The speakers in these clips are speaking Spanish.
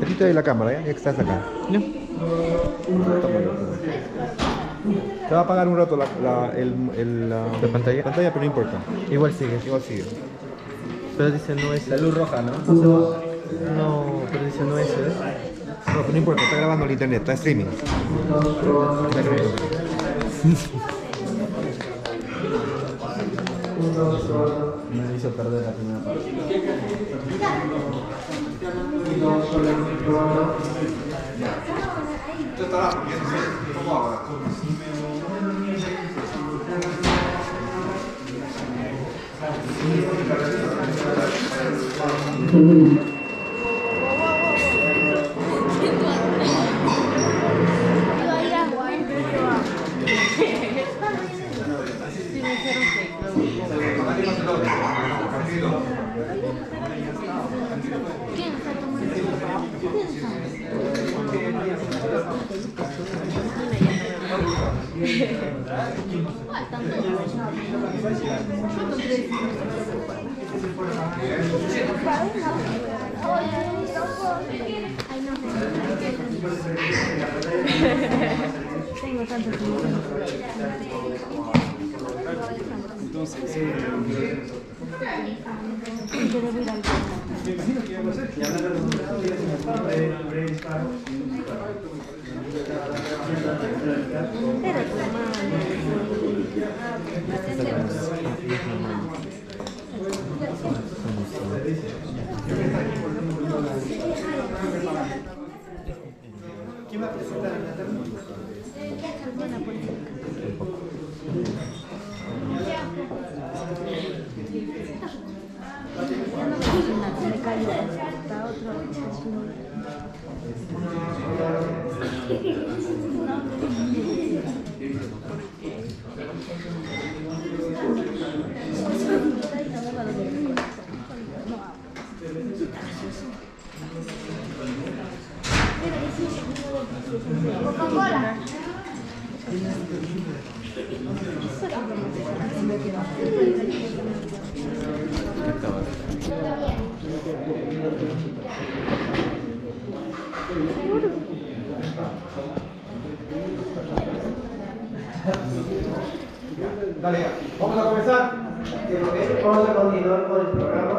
Aquí te doy la cámara, ¿ya? Ya que estás acá. ¿No? Te va a apagar un rato la pantalla, pero no importa. igual sigue. Igual sigue. Pero dice no es. La luz roja, ¿no? No, pero dice no es. No, pero no importa, está grabando el internet, está streaming. Está grabando. Me hizo perder la primera parte. Tengo tantos Era tu ¿Quién va a presentar en la tarde? Coca-Cola. Dale, vamos a comenzar. Vamos a continuar con el programa.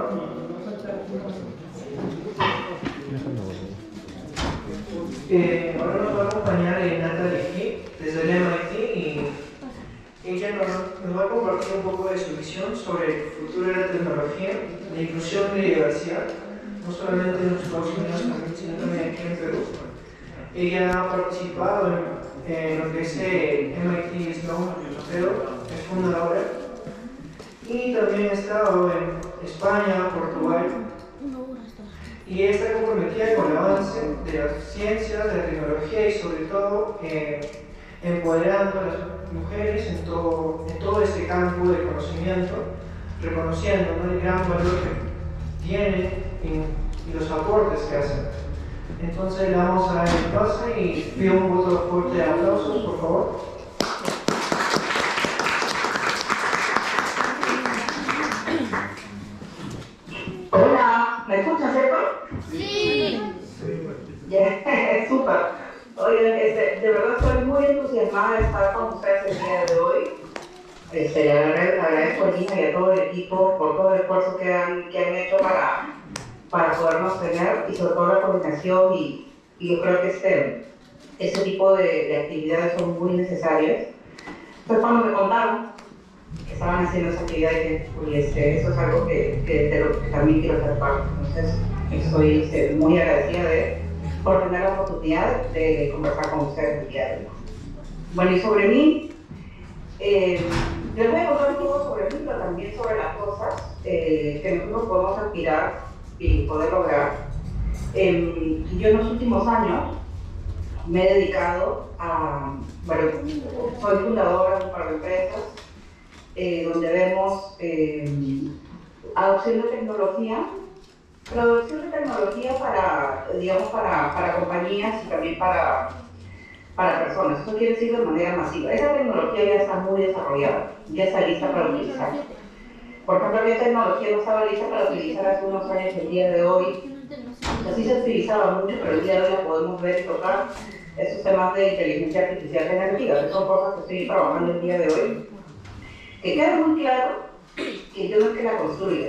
Ahora nos va a acompañar Natalie Key desde el MIT y ella nos va a compartir un poco de su visión sobre el futuro de la tecnología, la inclusión y diversidad, no solamente en los Estados Unidos, sino también aquí en Perú. Ella ha participado en lo que es MIT Sloan Museo, es fundadora, y también ha estado en España, Portugal, y está comprometida con el avance de las ciencias, de la tecnología y sobre todo empoderando a las mujeres en todo este campo de conocimiento, reconociendo, ¿no?, el gran valor que tienen y los aportes que hacen. Entonces le damos a dar el pase y pido un voto fuerte de aplausos, por favor. Hola, ¿me escuchan, cierto? Sí. Yeah, súper. Oigan, de verdad estoy muy entusiasmada de estar con ustedes el día de hoy. Le agradezco a Lina y a todo el equipo por todo el esfuerzo que han hecho para podernos tener y sobre todo la coordinación y yo creo que ese tipo de actividades son muy necesarias. Entonces cuando me contaron que estaban haciendo esa actividad y eso es algo de lo que también quiero ser parte. Entonces estoy muy agradecida por tener la oportunidad de conversar con ustedes el día de hoy. Bueno, y sobre mí, les voy a contar un poco sobre mí, pero también sobre las cosas que nosotros podemos aspirar y poder lograr. Yo en los últimos años me he dedicado soy fundadora de un par de empresas donde vemos adopción de tecnología producción de tecnología para, digamos, para compañías y también para personas. Eso quiere decir de manera masiva. Esa tecnología ya está muy desarrollada, ya está lista para utilizar. Por ejemplo, la tecnología no estaba lista para utilizar hace unos años. El día de hoy así se utilizaba mucho, pero el día de hoy la podemos ver y tocar. Esos temas de inteligencia artificial generativa, que son cosas que estoy trabajando el día de hoy. Que quede muy claro que yo no es que la construya.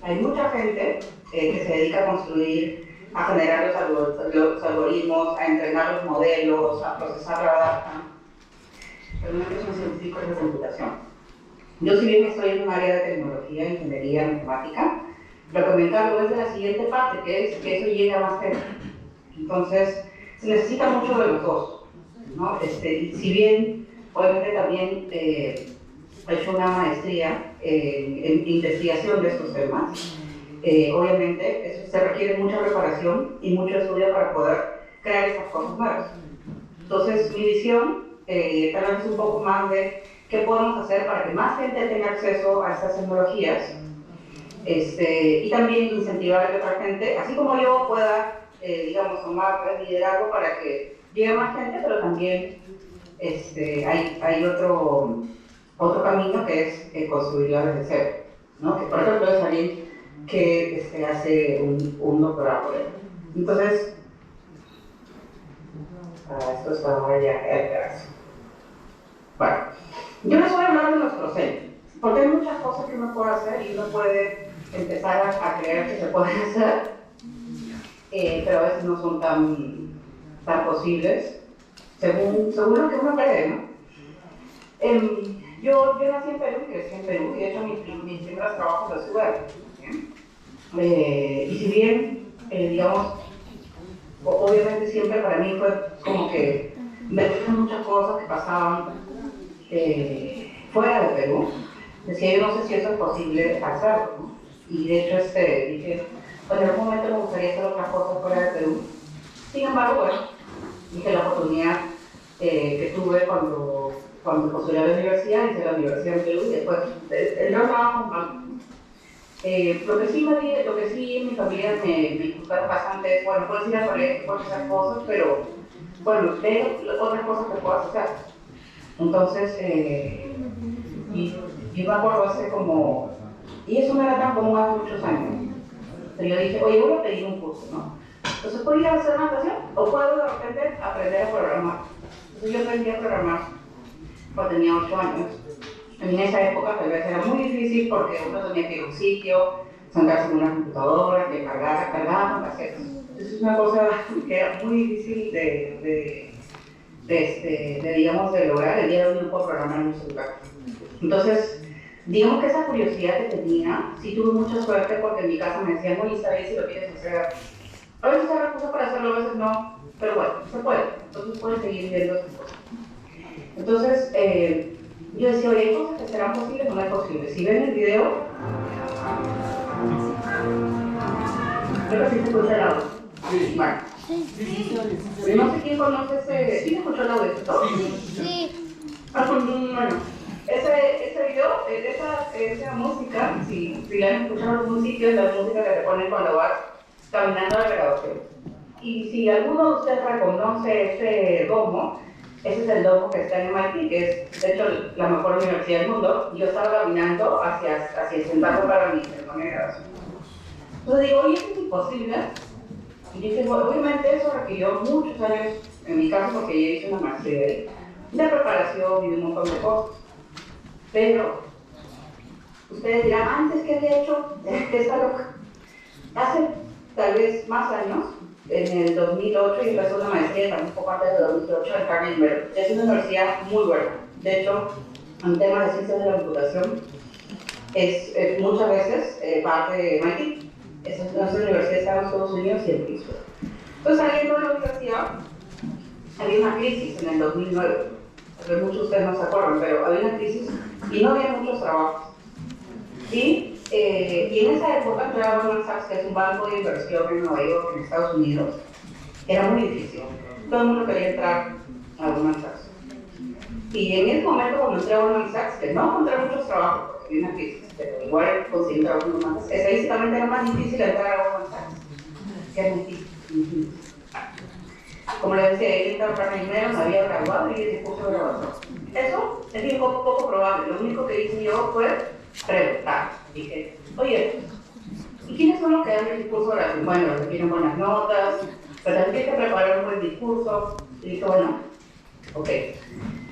Hay mucha gente que se dedica a construir, a generar los algoritmos, a entrenar los modelos, a procesar la data. Pero no son científicos de computación. Yo, si bien estoy en un área de tecnología, ingeniería, matemática, lo que me encargo es de la siguiente parte, que es que eso llegue a más gente. Entonces, se necesita mucho de los dos, ¿no? Y si bien, obviamente también he hecho una maestría en investigación de estos temas, obviamente eso se requiere mucha preparación y mucho estudio para poder crear esas cosas nuevas. Entonces, mi visión tal vez es un poco más de qué podemos hacer para que más gente tenga acceso a estas tecnologías, y también incentivar a que otra gente, así como yo, pueda, digamos, tomar el liderazgo para que llegue más gente, pero también hay otro camino que es construirla desde cero, ¿no? Que por ejemplo es alguien que hace un doctorado por él. Entonces, esto está ya el caso. Bueno, yo les voy a hablar de los procesos, porque hay muchas cosas que uno puede hacer y uno puede empezar a creer que se pueden hacer, pero a veces no son tan posibles, según lo que uno cree, ¿no? Yo nací en Perú, crecí en Perú, y de hecho mis primeros trabajos los tuve. Y si bien, digamos, obviamente siempre para mí fue como que me gustan muchas cosas que pasaban fuera de Perú, decía yo no sé si eso es posible hacerlo, ¿no? Y de hecho dije, bueno, en algún momento me gustaría hacer otras cosas fuera de Perú. Sin embargo, bueno, dije la oportunidad que tuve cuando postulé a la universidad, hice la universidad en Perú y después el trabajo en banco. Lo que sí en mi familia me inculcaron bastante es, bueno, puedes ir al colegio, puedes hacer cosas, pero bueno, ve otras cosas que puedas hacer. Entonces, y me acuerdo hace como, y eso no era tan común hace muchos años, pero yo dije, oye, voy a pedir un curso, ¿no? Entonces, ¿puedo ir a hacer natación o puedo de repente aprender a programar? Entonces yo aprendí a programar cuando tenía 8 años. En esa época tal vez era muy difícil porque uno tenía que ir a un sitio, sentarse en una computadora, que cargaba casetas. Entonces es una cosa que era muy difícil digamos, de lograr. El día de hoy no puedo programar en un celular. Entonces, digamos que esa curiosidad que tenía, sí tuve mucha suerte porque en mi casa me decían, oye, ¿sabes si lo quieres hacer? A veces hay recursos para hacerlo, a veces no, pero bueno, se puede. Entonces puedes seguir viendo esas cosas. Entonces, yo decía, oye, hay cosas que serán posibles o no es posible. Si ven el video, creo que sí se escucha el audio. Sí. Bueno. No sé quién conoce ese. ¿Sí se escuchó el audio? Sí. Bueno, ese video, esa música, si la han escuchado en algún sitio, es la música que te ponen cuando vas caminando al graduación. Y si alguno de ustedes reconoce ese domo, ese es el domo que está en MIT, que es, de hecho, la mejor universidad del mundo. Yo estaba caminando hacia sentarme para mi ceremonia de graduación. Entonces digo, oye, esto es imposible. Y dije, bueno, obviamente eso requirió muchos años, en mi caso, porque yo hice una maestría ahí, de preparación y de un montón de cosas. Pero, ustedes dirán, antes que había hecho, está loca. Hace tal vez más años, en el 2008, y empecé una maestría también un poco antes de 2008 en Carnegie Mellon. Es una universidad muy buena. De hecho, en temas de ciencias de la computación, es muchas veces parte de MIT. Esa es una universidad que está en Estados Unidos y en Pittsburgh. Entonces, saliendo de la universidad, había una crisis en el 2009. Tal vez muchos de ustedes no se acuerdan, pero había una crisis y no había muchos trabajos. Y en esa época entraba Goldman Sachs, que es un banco de inversión en Nueva York, en Estados Unidos. Era muy difícil. Todo el mundo quería entrar a Goldman Sachs. Y en ese momento, cuando entré a Goldman Sachs, que no encontré muchos trabajos, porque había una crisis, pero igual conseguí trabajo en Goldman Sachs. Estadísticamente era más difícil entrar a Goldman Sachs. ¿Qué metí? Como le decía, yo estaba primero, me había grabado y el discurso de grabación. Eso es bien poco probable. Lo único que hice yo fue preguntar. Dije, oye, ¿y quiénes son los que dan el discurso de grabación? Bueno, los que tienen buenas notas, pero también hay que preparar un buen discurso. Y dije, bueno, ok.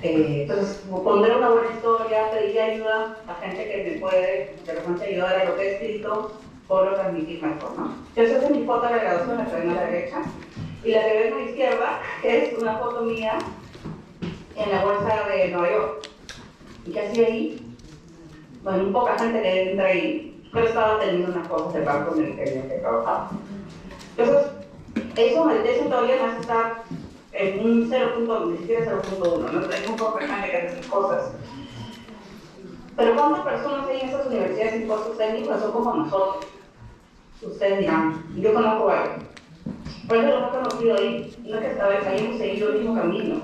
Entonces, pondré una buena historia, pediré ayuda a gente que me puede de repente ayudar a lo que he escrito, o lo transmitir mejor, ¿no? Entonces, esa es mi foto de la grabación, la que ven a la derecha. Y la que ven a la izquierda es una foto mía en la bolsa de Nueva York. ¿Y qué hacía ahí? Bueno, un poca gente que entra ahí, pero estaba teniendo unas cosas de banco en el que trabajaba. Entonces, eso todavía no está en un 0.1, ni siquiera 0.1, ¿no? Es un poco grande que hace esas cosas. Pero ¿cuántas personas hay en esas universidades sin puestos técnicos son como nosotros? Ustedes dirán, yo conozco varios. Por eso lo he conocido ahí, no es que hayamos seguido el mismo camino.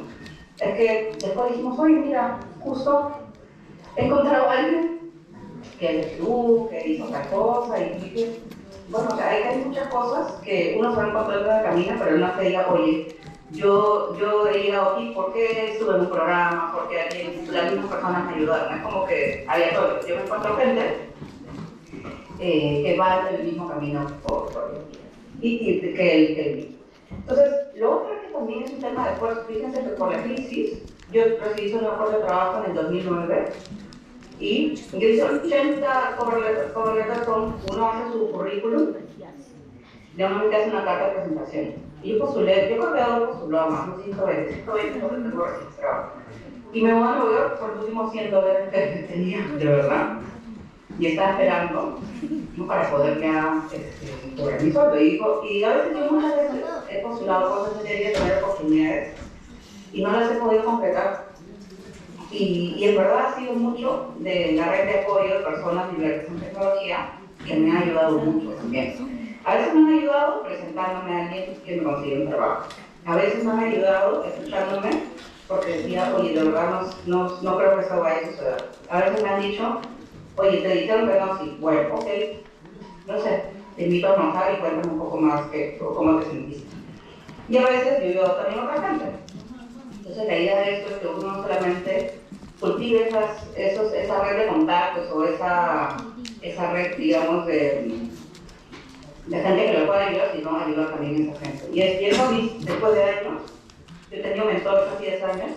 Es que después dijimos, oye, mira, justo he encontrado a alguien que es de Perú, que hizo otra cosa, y dije, bueno, o sea, hay muchas cosas que uno se va a encontrar en el camino, pero no se diga, oye, yo he llegado aquí porque estuve en un programa, porque las mismas personas me ayudaron. Es como que aleatorio. Yo me encuentro gente que va en el mismo camino y que el. Entonces, lo otro es que también es un tema de esfuerzo. Fíjense que por la crisis, yo recibí un acuerdo de trabajo en el 2009 y yo hice 80 cover letters, uno hace su currículum, de una vez que hace una carta de presentación. Y yo postulé, yo creo que ahora postuló a más, 120 cosas tengo registrado. Y me voy a Nueva York por los últimos 120 que tenía, de verdad. Y estaba esperando, ¿no? Para poder ya cobrar mi sueldo. Y a veces yo muchas veces he postulado cosas que quería tener oportunidades y no las he podido concretar. Y en verdad ha sido mucho de la red de apoyo de personas diversas en tecnología que me ha ayudado mucho también. A veces me han ayudado presentándome a alguien que me consigue un trabajo. A veces me han ayudado escuchándome porque decía, oye, de verdad no creo que eso vaya a suceder. A veces me han dicho, oye, te dijeron que no, sí, bueno, ok, no sé, te invito a almorzar y cuéntame un poco más cómo te sentiste. Y a veces yo ayudo también a otra gente. Entonces la idea de esto es que uno no solamente cultive esa red de contactos o esa red, digamos, de gente que lo pueda ayudar, sino ayudar también a esa gente. Y eso después de años, yo he tenido mentores hace 10 años,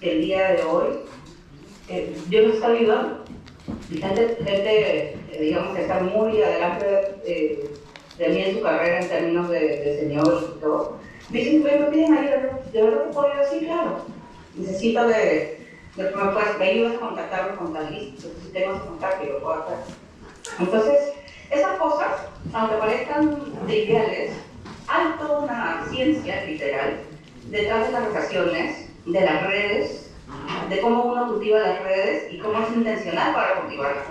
que el día de hoy, yo los estoy ayudando. Y gente digamos, que está muy adelante de mí en su carrera en términos de señores y todo. Dicen, pero no tienen ayuda, ¿de verdad te puedo ayudar? Sí, claro. Necesito que me ayudes a contactarme con tal lista, si tengo ese contacto y lo puedo hacer. Entonces, esas cosas, aunque parezcan triviales, hay toda una ciencia literal detrás de las relaciones, de las redes, de cómo uno cultiva las redes y cómo es intencional para cultivarlas.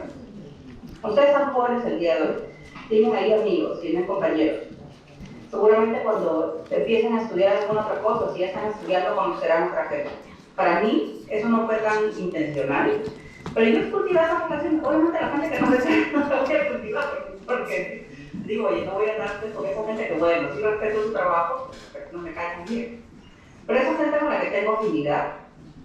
Ustedes están jóvenes el día de hoy, tienen ahí amigos, tienen compañeros. Seguramente cuando empiecen a estudiar alguna otra cosa, si ya están estudiando, conocerán otra gente. Para mí, eso no fue tan intencional, pero yo no cultivar esa relación. Obviamente la gente que no desea no la voy a cultivar, porque digo, oye, no voy a darte porque esa gente que, bueno, sí respeto su trabajo, pero no me cae tan bien. Pero esa gente con la que tengo afinidad,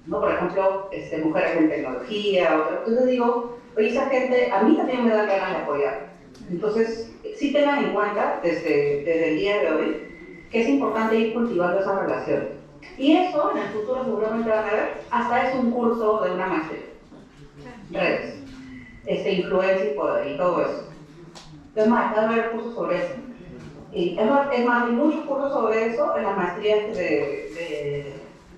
¿no? Por ejemplo, mujeres en tecnología, entonces digo, oye, esa gente a mí también me da ganas de apoyar. Entonces, sí tengan en cuenta desde el día de hoy que es importante ir cultivando esas relaciones. Y eso en el futuro seguramente van a ver, hasta es un curso de una maestría. Redes, influencia y poder y todo eso. Es más, van a haber cursos sobre eso. Y es más, hay muchos cursos sobre eso en las maestrías de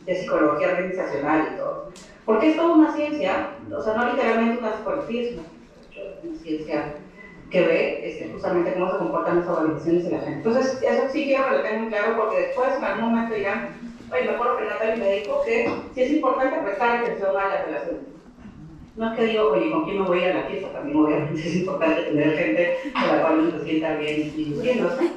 psicología organizacional y todo. Porque es toda una ciencia, o sea, no literalmente una psicología, es una ciencia que ve justamente cómo se comportan las organizaciones y la gente. Entonces, eso sí quiero que lo tengan claro, porque después en algún momento dirán, oye, me acuerdo que Natalia me dijo que sí es importante prestar atención a las relaciones. No es que digo, oye, ¿con quién me voy a ir a la fiesta? También obviamente es importante tener gente con la cual uno se sienta bien y luciéndose,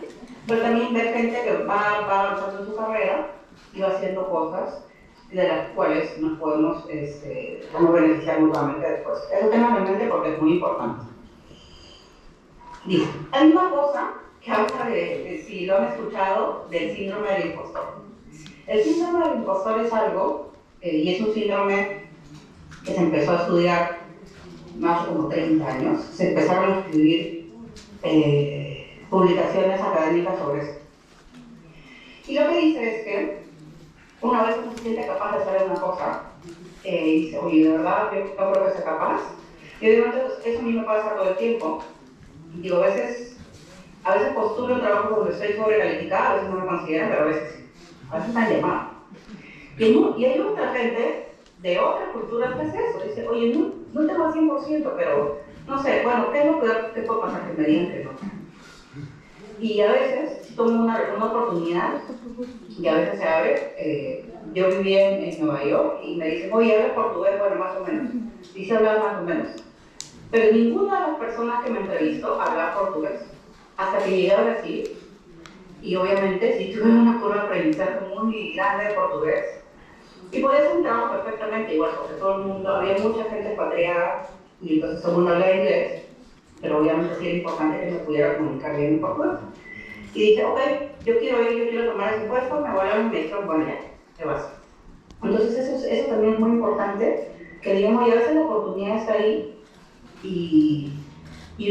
pero también ver gente que va avanzando en su carrera y va haciendo cosas de las cuales nos podemos beneficiar mutuamente después. Eso tengan en mente porque es muy importante. Listo. Hay una cosa que habla de, si lo han escuchado, del síndrome del impostor. El síndrome del impostor es algo, y es un síndrome que se empezó a estudiar más de como 30 años. Se empezaron a escribir publicaciones académicas sobre esto. Y lo que dice es que una vez que se siente capaz de hacer una cosa, dice, oye, de verdad, yo no creo que sea capaz. Y obviamente eso a mí me pasa todo el tiempo. Digo, a veces postulo un trabajo donde estoy sobrecalificada, a veces no me consideran, pero a veces sí. A veces me han llamado. Y hay otra gente de otras culturas que hace eso. Dice, oye, no tengo al 100%, pero no sé, bueno, ¿qué es lo peor que puede pasar? Que me digan que no. Y a veces, si tomo una oportunidad, y a veces se abre, yo viví en Nueva York y me dicen, oye, ¿hablas portugués? Bueno, más o menos. Dice hablar más o menos. Pero ninguna de las personas que me entrevistó hablaba portugués. Hasta que llegué a Brasil, y obviamente sí tuve una curva de aprendizaje muy grande de portugués. Y podía hacer un trabajo perfectamente igual, porque todo el mundo, había mucha gente expatriada, y entonces todo el mundo hablaba inglés. Pero obviamente sí era importante que me pudiera comunicar bien en portugués. Y dije, ok, yo quiero tomar ese puesto, me voy a dar un maestro, bueno ya, te vas. Entonces eso también es muy importante, que digamos, y a veces la oportunidad está ahí y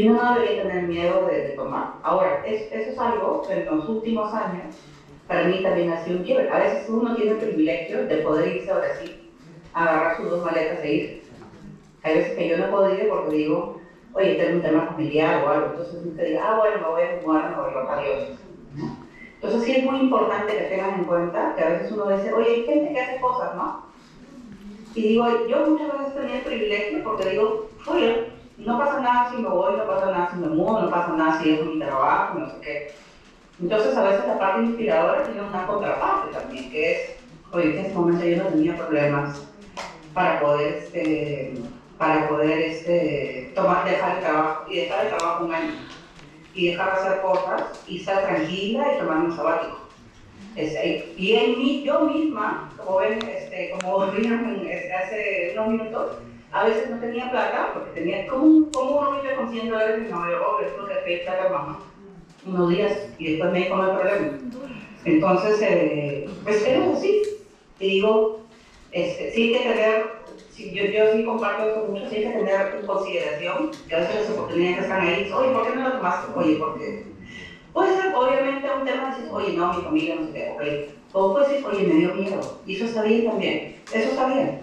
uno no debería tener miedo de tomar. Ahora, eso es algo que en los últimos años, para mí también ha sido un quiebre. A veces uno tiene el privilegio de poder irse a Brasil, agarrar sus 2 maletas e ir. Hay veces que yo no puedo ir porque digo, oye, tengo un tema familiar o algo, entonces usted diga, bueno, me voy a mudar, me voy a adiós. Entonces sí es muy importante que tengan en cuenta que a veces uno dice, oye, hay gente que hace cosas, ¿no? Y digo, yo muchas veces tenía el privilegio porque digo, oye, no pasa nada si me voy, no pasa nada si me mudo, no pasa nada si dejo mi trabajo, no sé qué. Entonces a veces la parte inspiradora tiene una contraparte también, que es, oye, que en ese momento yo no tenía problemas para poder dejar el trabajo un año y dejar de hacer cosas y estar tranquila y tomar un sabático. Y yo misma, como ven, como vieron hace unos minutos, a veces no tenía plata porque tenía como uno vive con $100 y no, yo tengo que pedir plata a mamá unos días y después me di con el problema. Entonces, pues era así. Y digo, sí hay que tener. Yo sí comparto eso mucho, sí hay que tener en consideración que a veces las oportunidades que están ahí, oye, ¿por qué no lo tomaste? Oye, porque puede ser obviamente un tema de decir, oye, no, mi familia, no sé qué, ok. O puede decir, oye, me dio miedo, y eso está bien también, eso está bien.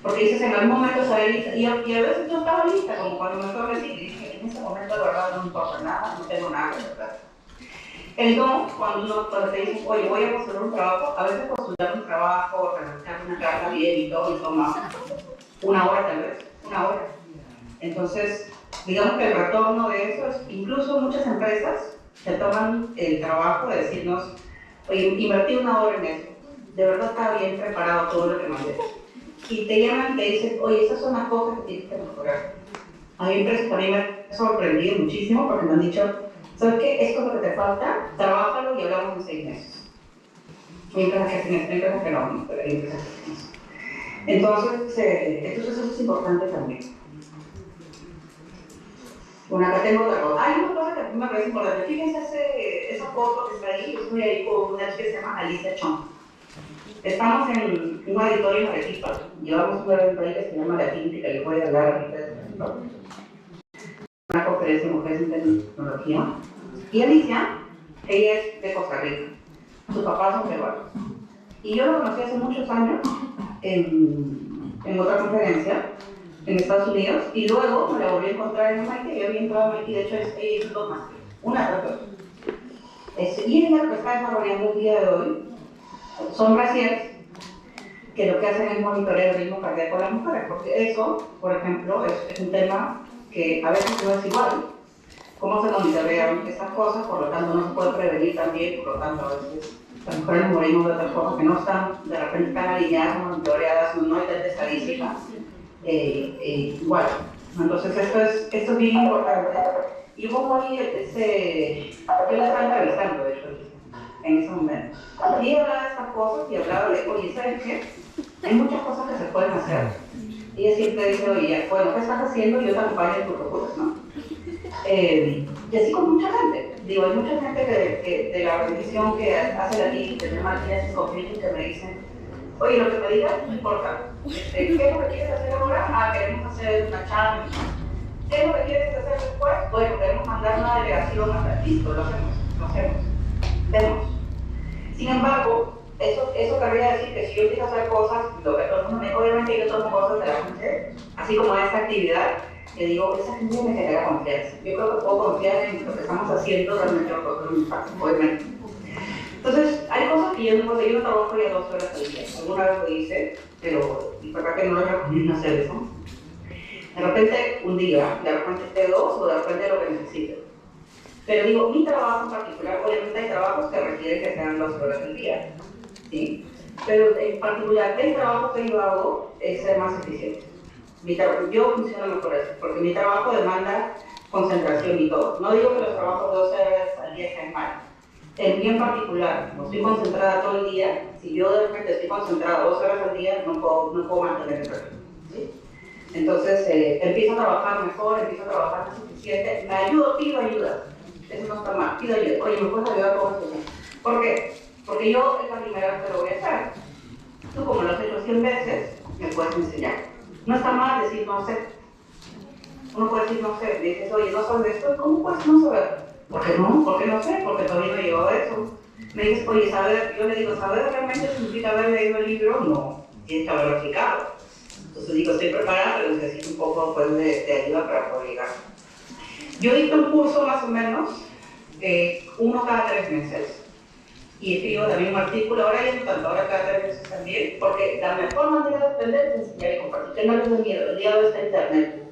Porque dices, en algún momento estaré lista, y a veces yo estaba lista, como cuando me fue a Brasil, y dije, en ese momento de verdad no me importa nada, no tengo nada que hacer. Entonces, cuando te dicen, oye, voy a postular un trabajo, a veces postular un trabajo, redactar una carta bien y todo, y toma 1 hora tal vez, 1 hora. Entonces, digamos que el retorno de eso es, incluso muchas empresas se toman el trabajo de decirnos, oye, invertí 1 hora en eso, de verdad está bien preparado todo lo que mandé. Y te llaman y te dicen, oye, esas son las cosas que tienes que mejorar. Hay empresas que a mí me han sorprendido muchísimo porque me han dicho, ¿sabes qué? Esto es lo que te falta, trabájalo y hablamos en 6 meses. Hay empresas que hacen esto, hay empresas que no, pero hay empresas que hacen eso. Entonces eso es importante también. Bueno, acá tengo otra cosa. Hay una cosa que a mí me parece importante. Fíjense esa foto que está ahí, yo estoy ahí con una chica que se llama Alicia Chong. Estamos en un auditorio en Arequipa. Llevamos un evento ahí que se llama La Quinta, que les voy a hablar ahorita de esto. Una conferencia de mujeres en tecnología. Y Alicia, ella es de Costa Rica. Sus papás son peruanos. Y yo la conocí hace muchos años en otra conferencia en Estados Unidos. Y luego me la volví a encontrar en MIT. Yo había entrado a MIT, de hecho, ella hizo 2 másteres. Una tras otra. Y ella lo que está desarrollando el día de hoy son brasieres que lo que hacen es monitorear el ritmo cardíaco de las mujeres, porque eso, por ejemplo, es un tema que a veces no es igual. Cómo se monitorean estas cosas, por lo tanto no se puede prevenir también, por lo tanto a veces las mujeres morimos de otras cosas que no están, de repente están alineadas, monitoreadas, no hay tanta estadística. Igual. Entonces esto es bien importante. Y hubo ahí yo la estaba entrevistando, de hecho, en ese momento. Y hablaba de estas cosas y hablaba de, oye, ¿sabes qué? Hay muchas cosas que se pueden hacer. Y ella siempre dice, oye, bueno, ¿qué estás haciendo? Yo te acompaño en tus locuras, ¿no? Y así con mucha gente. Digo, hay mucha gente de la organización que hace la LIC, que se llama Liderazgo Community, que me dicen, oye, lo que me digas no importa. ¿Qué es lo que quieres hacer ahora? Ah, queremos hacer una charla. ¿Qué es lo que quieres hacer después? Bueno, queremos mandar una delegación hasta listo, lo hacemos. Vemos. Sin embargo, eso querría decir que si yo empiezo a hacer cosas, obviamente yo tomo cosas de la gente, así como esta actividad, que digo, esa gente me genera confianza. Yo creo que puedo confiar en lo que estamos haciendo realmente nosotros en mi parte, obviamente. Entonces, hay cosas que yo no trabajo ya 2 horas al día. Alguna vez lo hice, pero la verdad que no les recomiendo hacer eso. De repente, un día, de repente esté 2 o de repente lo que necesito. Pero digo, mi trabajo en particular, obviamente hay trabajos que requieren que sean 2 horas al día, ¿sí? Pero en particular, el trabajo que yo hago es ser más eficiente. Yo funciono mejor eso, porque mi trabajo demanda concentración y todo. No digo que los trabajos de 12 horas al día estén mal. En mí en particular, como estoy concentrada todo el día, si yo de repente estoy concentrada 2 horas al día, no puedo mantener el ritmo, ¿sí? Entonces, empiezo a trabajar mejor, empiezo a trabajar más eficiente, pido ayuda. Eso no está mal, pido ayuda. Oye, ¿me puedes ayudar con esto? ¿Por qué? Porque yo es la primera vez que lo voy a hacer. Tú, como lo has hecho 100 veces, me puedes enseñar. No está mal decir no sé. Uno puede decir no sé, dices, oye, no sabes esto, ¿cómo puedes no saber? ¿Por qué no? ¿Por qué no sé? Porque todavía no he llegado a eso. Me dices, oye, saber, yo le digo, ¿saber realmente significa haber leído el libro? No, tienes que haberlo aplicado. Entonces digo, estoy preparada, pero necesito un poco pues, de ayuda para poder llegar. Yo dicto un curso más o menos, 1 cada 3 meses. Y escribo también un artículo, ahora ya no tanto, ahora cada 3 meses también, porque la mejor manera de aprender es enseñar y compartir. Que no les dé miedo, el día de hoy está internet,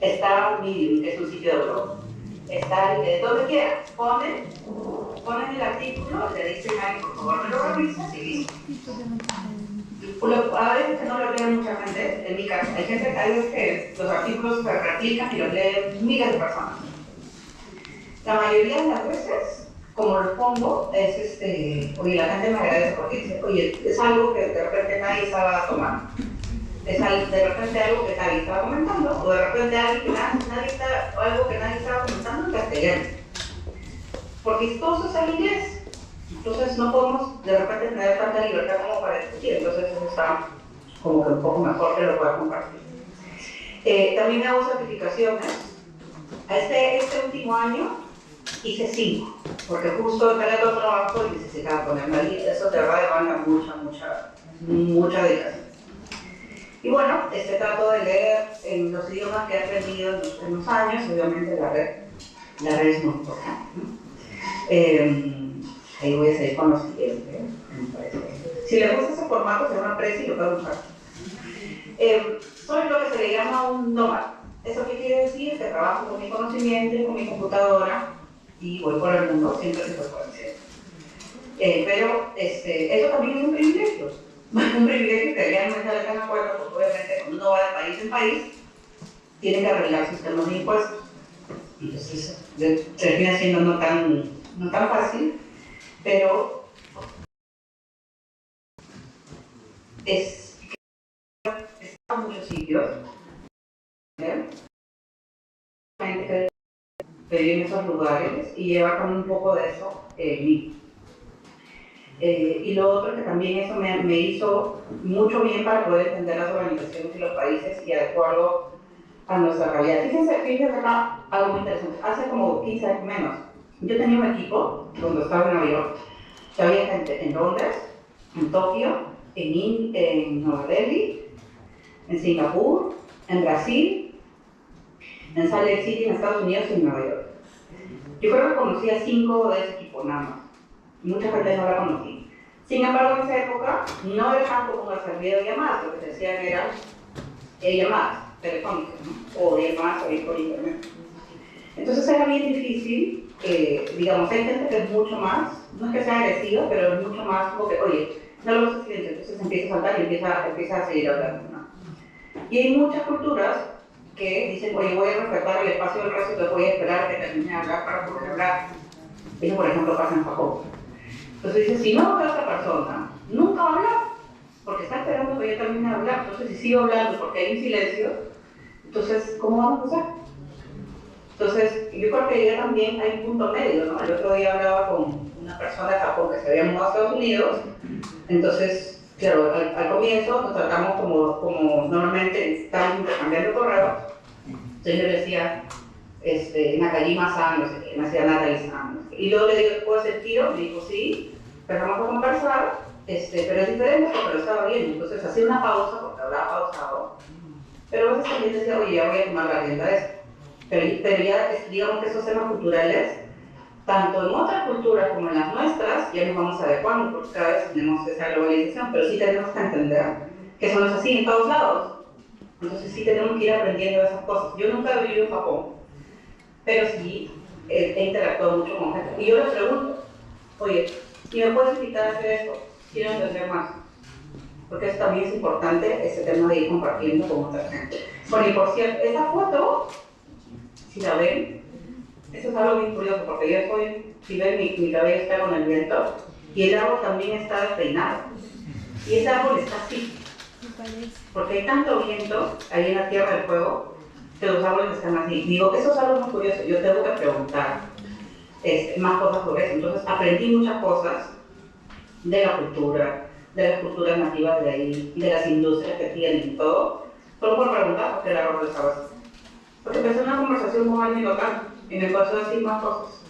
está Medium, que es un sitio de blog, está donde quieras, ponen el artículo, te dicen ahí, por favor, me lo revisas y listo. A veces que no lo leen mucha gente, en mi caso, hay veces que los artículos se replican y los leen miles de personas. La mayoría de las veces, como lo pongo, es oye, la gente me agradece porque dice, oye, es algo que de repente nadie estaba tomando. Es de repente algo que nadie estaba comentando, o de repente algo que nadie estaba comentando en castellano. Porque todo eso es en inglés. Entonces no podemos de repente tener tanta libertad como para discutir, entonces eso está como que un poco mejor que lo pueda compartir. También hago certificaciones. Este último año hice 5, porque justo tenía otro trabajo y necesitaba ponerme ahí. Eso de verdad demanda mucha dedicación. Y bueno, trato de leer en los idiomas que he aprendido en los años, obviamente la red es muy importante, ¿no? Ahí voy a seguir con los siguientes. Si les gusta ese formato, se llama Prezi y lo pueden usar. Soy lo que se le llama un nómada. ¿Eso qué quiere decir? Que trabajo con mi conocimiento y con mi computadora y voy por el mundo siempre que se puede hacer. Pero eso también es un privilegio. Un privilegio que realmente le tengan cuenta, porque obviamente cuando uno va de país en país, tiene que arreglar sistemas de impuestos. Entonces, termina siendo no tan fácil. Pero está en muchos sitios, gente que vive en esos lugares y lleva con un poco de eso en mí. Y lo otro que también eso me hizo mucho bien para poder entender las organizaciones y los países y adecuarlo a nuestra realidad. Fíjense acá algo muy interesante. Hace como 15 años menos, yo tenía un equipo donde estaba en Nueva York, que había gente en Londres, en Tokio, en Nueva Delhi, en Singapur, en Brasil, en Salt Lake City, en Estados Unidos y en Nueva York. Yo creo que conocí a 5 de ese equipo nada más. Mucha gente no la conocí. Sin embargo, en esa época no era tan común hacer videollamadas, lo que se hacían eran llamadas telefónicas, ¿no? O llamadas por internet. Entonces era bien difícil, digamos, hay gente que es mucho más, no es que sea agresiva, pero es mucho más como que, oye, no lo vas a silencio, entonces empieza a saltar y empieza a seguir hablando, ¿no? Y hay muchas culturas que dicen, oye, voy a respetar el espacio del resto, entonces voy a esperar que termine de hablar para poder hablar. Eso, por ejemplo, pasa en Japón. Entonces dice, si no veo a esta persona, nunca va a hablar, porque está esperando que yo termine de hablar. Entonces, si sigo hablando porque hay un silencio, entonces, ¿cómo vamos a hacer? Entonces, yo creo que ya también hay un punto medio, ¿no? El otro día hablaba con una persona de Japón que se había mudado a Estados Unidos, entonces, claro, al comienzo nos tratamos como normalmente estábamos intercambiando correos, entonces yo le decía, Nakajima-san, no sé qué, me decía Natalie-san, no sé qué. Y luego le digo, ¿puedo hacer tiro? Me dijo, sí, empezamos a conversar, pero es diferente porque lo estaba viendo, entonces hacía una pausa porque hablaba pausado, pero a veces también decía, oye, ya voy a tomar la rienda de esto. Pero ya, digamos que esos temas culturales, tanto en otras culturas como en las nuestras, ya nos vamos adecuando porque cada vez tenemos esa globalización, pero sí tenemos que entender que eso no es así en todos lados. Entonces sí tenemos que ir aprendiendo esas cosas. Yo nunca he vivido en Japón, pero sí he interactuado mucho con gente. Y yo les pregunto, oye, ¿y me puedes invitar a hacer esto? Quiero entender más. Porque eso también es importante, ese tema de ir compartiendo con otra gente. Bueno, y por cierto, esta foto, si la ven, eso es algo bien curioso, porque yo estoy, si ven, mi cabello está con el viento, y el árbol también está despeinado. Y ese árbol está así, porque hay tanto viento ahí en la Tierra del Fuego, que los árboles están así. Digo, eso es algo muy curioso, yo tengo que preguntar más cosas sobre eso. Entonces aprendí muchas cosas de la cultura, de las culturas nativas de ahí, de las industrias que tienen y todo, solo por preguntar por qué el árbol estaba así. Porque empecé una conversación con alguien local y me pasó a decir más cosas.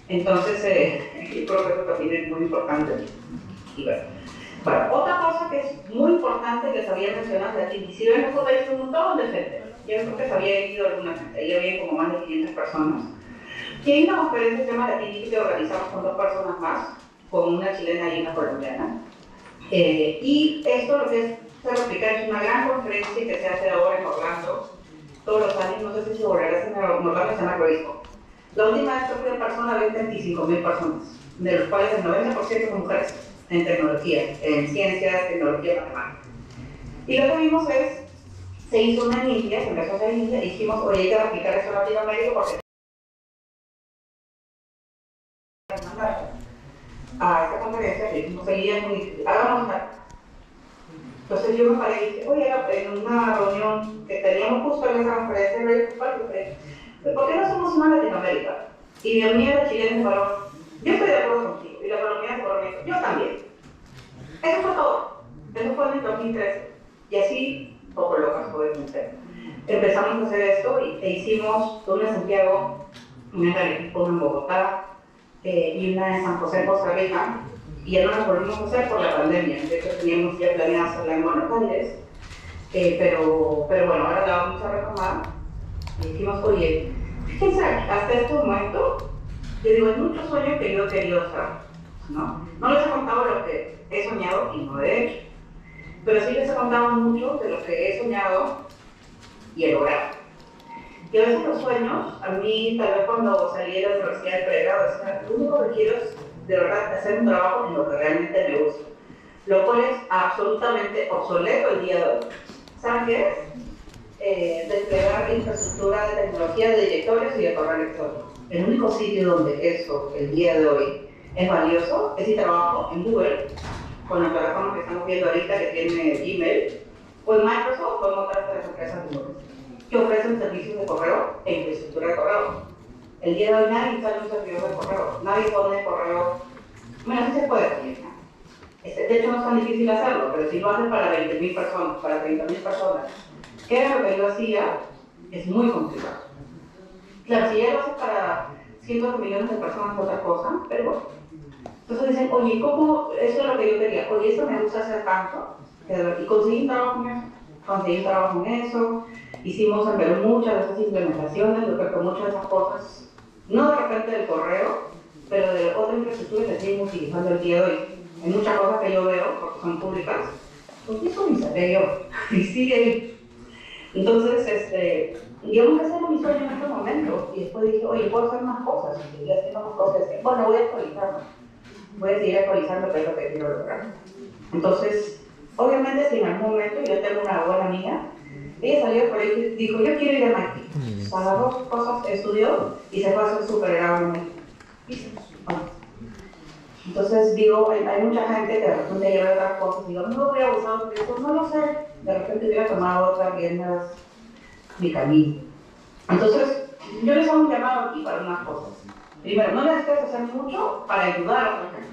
Entonces, yo creo que eso también es muy importante. Y bueno, otra cosa que es muy importante que se había mencionado de aquí, y si ven nosotros hay un montón de gente, yo creo que se había ido alguna gente, ahí había como más de 500 personas. Y hay una conferencia que se llama Latinic que organizamos con 2 personas más, con una chilena y una colombiana. Y esto lo que se va a explicar es una gran conferencia que se hace ahora en Orlando, todos los años, no sé si se volverá en Orlando, se llama Expo. La última vez que fui en persona había 25.000 personas, de los cuales el 90% son mujeres en tecnología, en ciencias, tecnología, matemáticas. Y lo que vimos es, se hizo una en India, se empezó a hacer en India, y dijimos, oye, hay que aplicar eso en Latinoamérica porque a esta conferencia que dijimos, hagamos una. Entonces yo me paré y dije, oye, en una reunión que teníamos justo en esa conferencia, ¿por qué no somos una Latinoamérica? Y mi amiga chilena me paró, yo estoy de acuerdo contigo, y la colombiana se paró, yo también. Eso fue todo. Eso fue en el 2013. Y así, poco locas obviamente, empezamos a hacer esto e hicimos una en Santiago, una en Arequipa, una en Bogotá y una en San José, Costa Rica. Y ya no nos volvimos a hacer por la pandemia. De hecho, teníamos ya planeado hacerla en Buenos Aires, pero bueno, ahora la vamos a retomar. Y dijimos, oye, fíjense, hasta este momento, yo digo, hay muchos sueños que yo he querido hacer, ¿no? No les he contado lo que he soñado y no he hecho, pero sí les he contado mucho de lo que he soñado y he logrado. Y a veces los sueños, a mí tal vez cuando salí de la universidad de pregrado, decía, lo único que quiero es de verdad hacer un trabajo en lo que realmente me gusta, lo cual es absolutamente obsoleto el día de hoy. ¿Saben qué es? Desplegar infraestructura de tecnología de directorios y de correo electrónico. El único sitio donde eso, el día de hoy, es valioso es si trabajo en Google, con la plataforma que estamos viendo ahorita que tiene Gmail, o en Microsoft o en otras de las empresas de Google, que ofrecen servicios de correo e infraestructura de correo. El día de hoy nadie instala un servidor de correo, nadie pone correo, bueno, sí se puede también, ¿no? De hecho no es tan difícil hacerlo, pero si lo haces para 20.000 personas, para 30.000 personas, que era lo que yo hacía, es muy complicado. Claro, si ya lo haces para cientos de millones de personas es otra cosa, pero bueno. Entonces dicen, oye, ¿cómo? Eso es lo que yo quería, oye, eso me gusta hacer tanto, y conseguí un trabajo en eso, hicimos en Perú muchas de esas implementaciones, yo creo que muchas de esas cosas, no de repente del correo, pero de otra infraestructura que seguimos utilizando el día de hoy. Hay muchas cosas que yo veo, porque son públicas, pues eso me saqué yo, y sigue ahí. Entonces, digamos que ese era mi sueño en este momento, y después dije, oye, puedo hacer más cosas, y haciendo más cosas, bueno, voy a actualizarme, voy a seguir actualizando qué es lo que quiero lograr. Entonces, obviamente si en algún momento yo tengo una buena amiga, ella salió por ahí y dijo, yo quiero ir a MIT. Agarró cosas, estudió y se fue a hacer supergrado en MIT. Entonces digo, hay mucha gente que de repente lleva otras cosas, digo, no voy a abusar de eso, no lo sé, de repente hubiera tomado otras riendas mi camino. Entonces, Yo les hago un llamado aquí para unas cosas. Primero, no necesitas hacer mucho para ayudar a otra gente.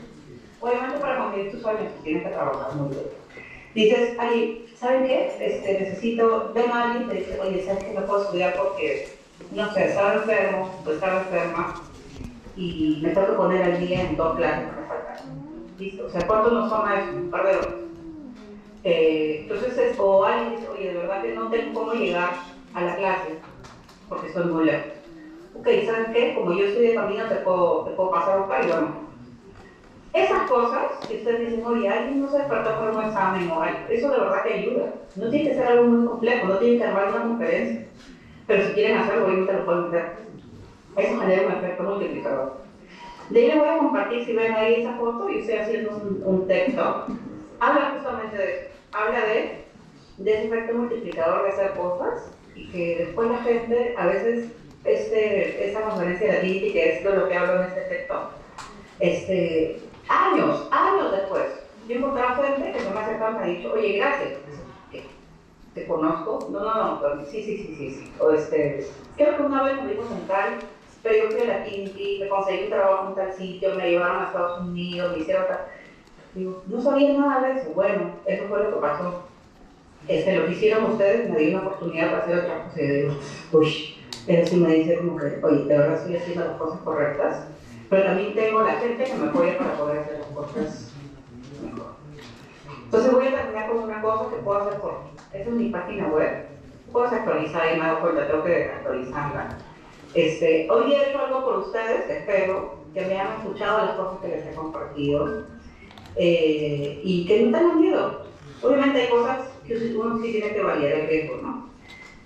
Obviamente para conseguir tus sueños tienes que trabajar muy bien. Dices, ay, ¿saben qué? Necesito, ven a alguien y te dice, oye, ¿sabes que no puedo estudiar porque, no sé, estaba enfermo o estaba enferma y me tengo que poner al día en 2 clases que me faltan? ¿Listo? O sea, ¿cuánto nos toma eso? Un par de horas. Entonces, o alguien dice, oye, de verdad que no tengo cómo llegar a la clase porque estoy muy lejos. Ok, ¿saben qué? Como yo estoy de camino, te puedo pasar a buscar y vamos. Esas cosas que ustedes dicen, oye, alguien no se despertó por un examen o algo, eso de verdad que ayuda. No tiene que ser algo muy complejo, no tienen que armar una conferencia. Pero si quieren hacerlo, obviamente lo pueden hacer. Eso genera un efecto multiplicador. De ahí les voy a compartir, si ven ahí esa foto, y estoy haciendo un texto. Habla justamente de eso. Habla de ese efecto multiplicador de hacer cosas y que después la gente, a veces, esa conferencia de Agility, que es lo que hablo en este texto, años después, yo he encontrado gente que se me ha acercado y me ha dicho, oye, gracias. ¿Te conozco? No, sí. O creo que una vez nos vimos en tal, pero yo fui a la Agility, me conseguí un trabajo en tal sitio, me llevaron a Estados Unidos, me hicieron tal. Digo, no sabía nada de eso. Bueno, eso fue lo que pasó. Lo que hicieron ustedes me dio una oportunidad para hacer otra cosa. Y digo, uy, pero sí me dice como que, oye, de verdad estoy haciendo las cosas correctas, pero también tengo la gente que me apoya para poder hacer las cosas mejor. Entonces voy a terminar con una cosa que puedo hacer por mí. Esta es mi página web. Puedo actualizar y me hago cuenta, tengo que actualizarla. Hoy he hecho algo por ustedes, espero que me hayan escuchado las cosas que les he compartido. Y que no tengan miedo. Obviamente hay cosas que uno sí tiene que validar el riesgo, ¿no?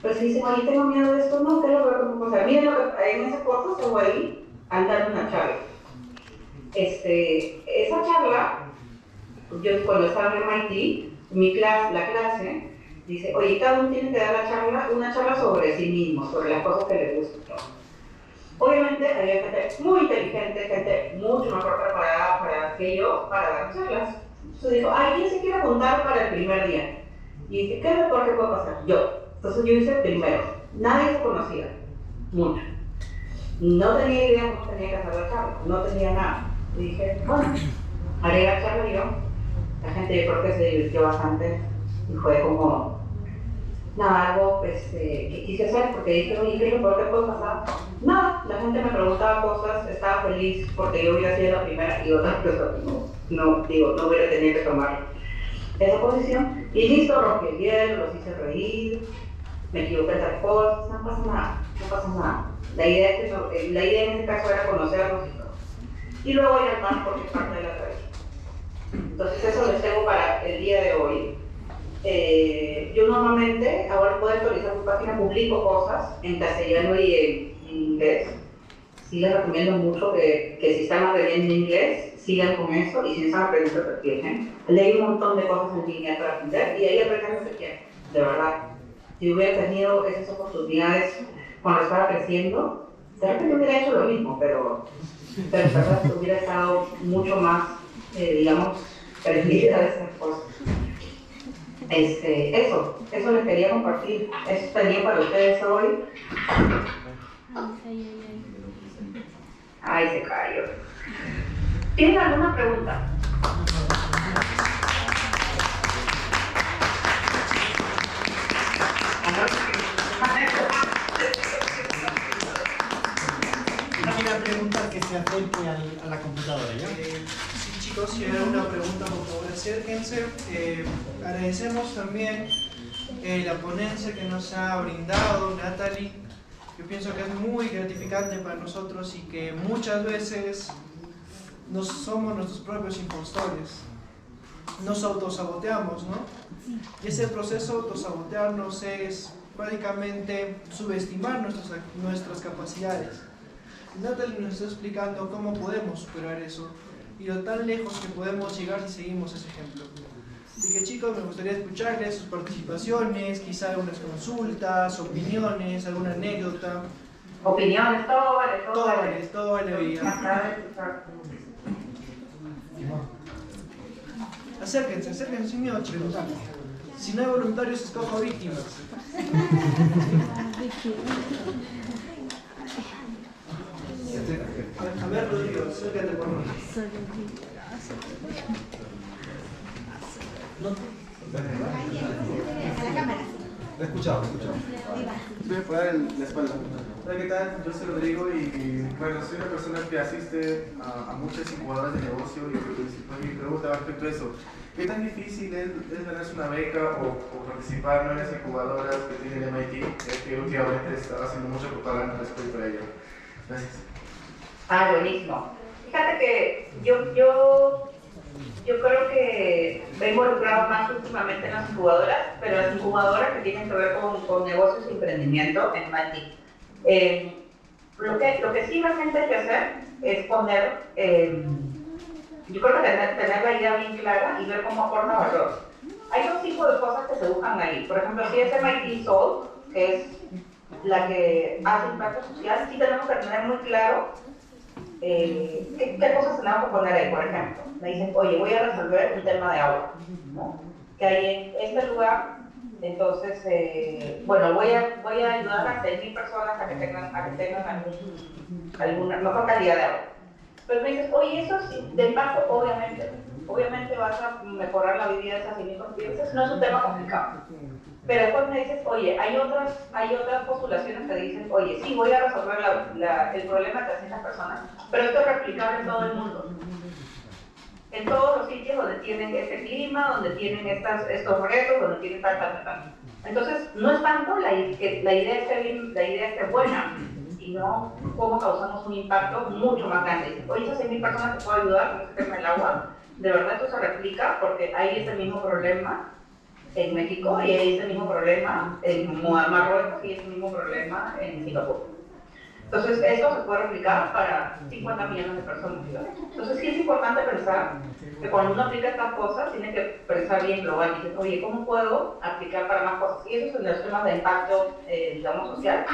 Pero si dicen, oye, tengo miedo de esto, no, ¿qué es lo peor que puede pasar? Miren, en esa foto se voy ahí a dar una charla. Esa charla, yo cuando estaba en MIT, la clase dice, oye, cada uno tiene que dar una charla sobre sí mismo, sobre las cosas que le gustan. Obviamente había gente muy inteligente, gente mucho mejor preparada que yo para dar charlas. Entonces dijo, ¿quién se quiere apuntar para el primer día? Y dije, ¿qué es lo peor que puede pasar? Yo. Entonces yo hice el primero. Nadie se conocía, mucho. No tenía idea cómo tenía que hacer la charla, no tenía nada. Y dije, bueno, haré la charla yo. La gente yo creo que se divirtió bastante y fue como, nada, algo que quise hacer porque dije, oye, ¿qué es lo peor que puede pasar? No, la gente me preguntaba cosas, estaba feliz porque yo hubiera sido la primera y otras personas no hubiera tenido que tomar esa posición. Y listo, rompí el hielo, los hice reír, me equivoqué en otras cosas, no pasa nada. La idea en este caso era conocernos y todo. Y luego ir al mar porque es parte de la tradición. Entonces eso les tengo para el día de hoy. Yo normalmente, ahora puedo actualizar mi página, publico cosas en castellano y en inglés. Sí les recomiendo mucho que si están aprendiendo inglés, sigan con eso y si están aprendiendo lo que quieren. Leí un montón de cosas en línea para aprender y ahí aprenden lo que quieren, de verdad. Si hubiera tenido esas oportunidades cuando estaba creciendo, de repente hubiera hecho lo mismo, pero en verdad hubiera estado mucho más, digamos, prendida de esas cosas. Eso les quería compartir. Eso tenía para ustedes hoy. Ay, se cayó. ¿Tienen alguna pregunta? Una pregunta que se acerque a la computadora, ¿ya? Sí, chicos, si hay alguna pregunta, por favor, acérquense. Agradecemos también la ponencia que nos ha brindado Natalie. Yo pienso que es muy gratificante para nosotros y que muchas veces somos nuestros propios impostores. Nos autosaboteamos, ¿no? Y ese proceso de autosabotearnos es prácticamente subestimar nuestras capacidades. Natalie nos está explicando cómo podemos superar eso y lo tan lejos que podemos llegar si seguimos ese ejemplo. Así que chicos, me gustaría escucharles sus participaciones, quizá algunas consultas, opiniones, alguna anécdota. Opiniones, todo vale. Todo vale hoy día. Acérquense sin miedo, chicos. Si no hay voluntarios, escojo víctimas. A ver, Rodrigo, acércate por favor. Lo he escuchado. Voy a poner la espalda. Hola, ¿qué tal? Yo soy Rodrigo y bueno, soy una persona que asiste a muchas incubadoras de negocio y mi pregunta va respecto a eso. ¿Qué tan difícil es ganarse una beca o participar en las incubadoras que tiene el MIT? Es que últimamente estaba haciendo mucha propaganda respecto a ello. Gracias. Ah, buenísimo. Fíjate que yo creo que me he involucrado más últimamente en las incubadoras, pero las incubadoras que tienen que ver con negocios y emprendimiento en MIT. Lo que sí realmente hay que hacer es poner, yo creo que tener la idea bien clara y ver cómo aporta valor. Hay dos tipos de cosas que se buscan ahí. Por ejemplo, si es MIT Soul, que es la que hace impacto social, sí tenemos que tener muy claro ¿qué cosas tenemos que poner ahí? Por ejemplo, me dicen, oye, voy a resolver un tema de agua, ¿no? Que hay en este lugar, entonces, bueno, voy a ayudar a 6.000 personas a que tengan alguna mejor calidad de agua. Pero me dices, oye, eso sí, de impacto, obviamente vas a mejorar la vida de esas 6.000 personas, no es un tema complicado. Pero después me dices, oye, hay otras postulaciones que dicen, oye, sí, voy a resolver el problema de 300 personas, pero esto es replicable en todo el mundo. En todos los sitios donde tienen este clima, donde tienen estos retos, donde tienen tal. Entonces, no es tanto la idea esté buena, sino cómo causamos un impacto mucho más grande. Dicen, oye, esas 6.000 personas te puedo ayudar con este tema del agua. De verdad esto se replica porque hay ese mismo problema en México y hay ese mismo problema en Marruecos y ese mismo problema en Singapur. Entonces, esto se puede replicar para 50 millones de personas, ¿verdad? Entonces, sí es importante pensar que cuando uno aplica estas cosas, tiene que pensar bien global. Y dice, oye, ¿cómo puedo aplicar para más cosas? Y eso es en los temas de impacto, digamos, social.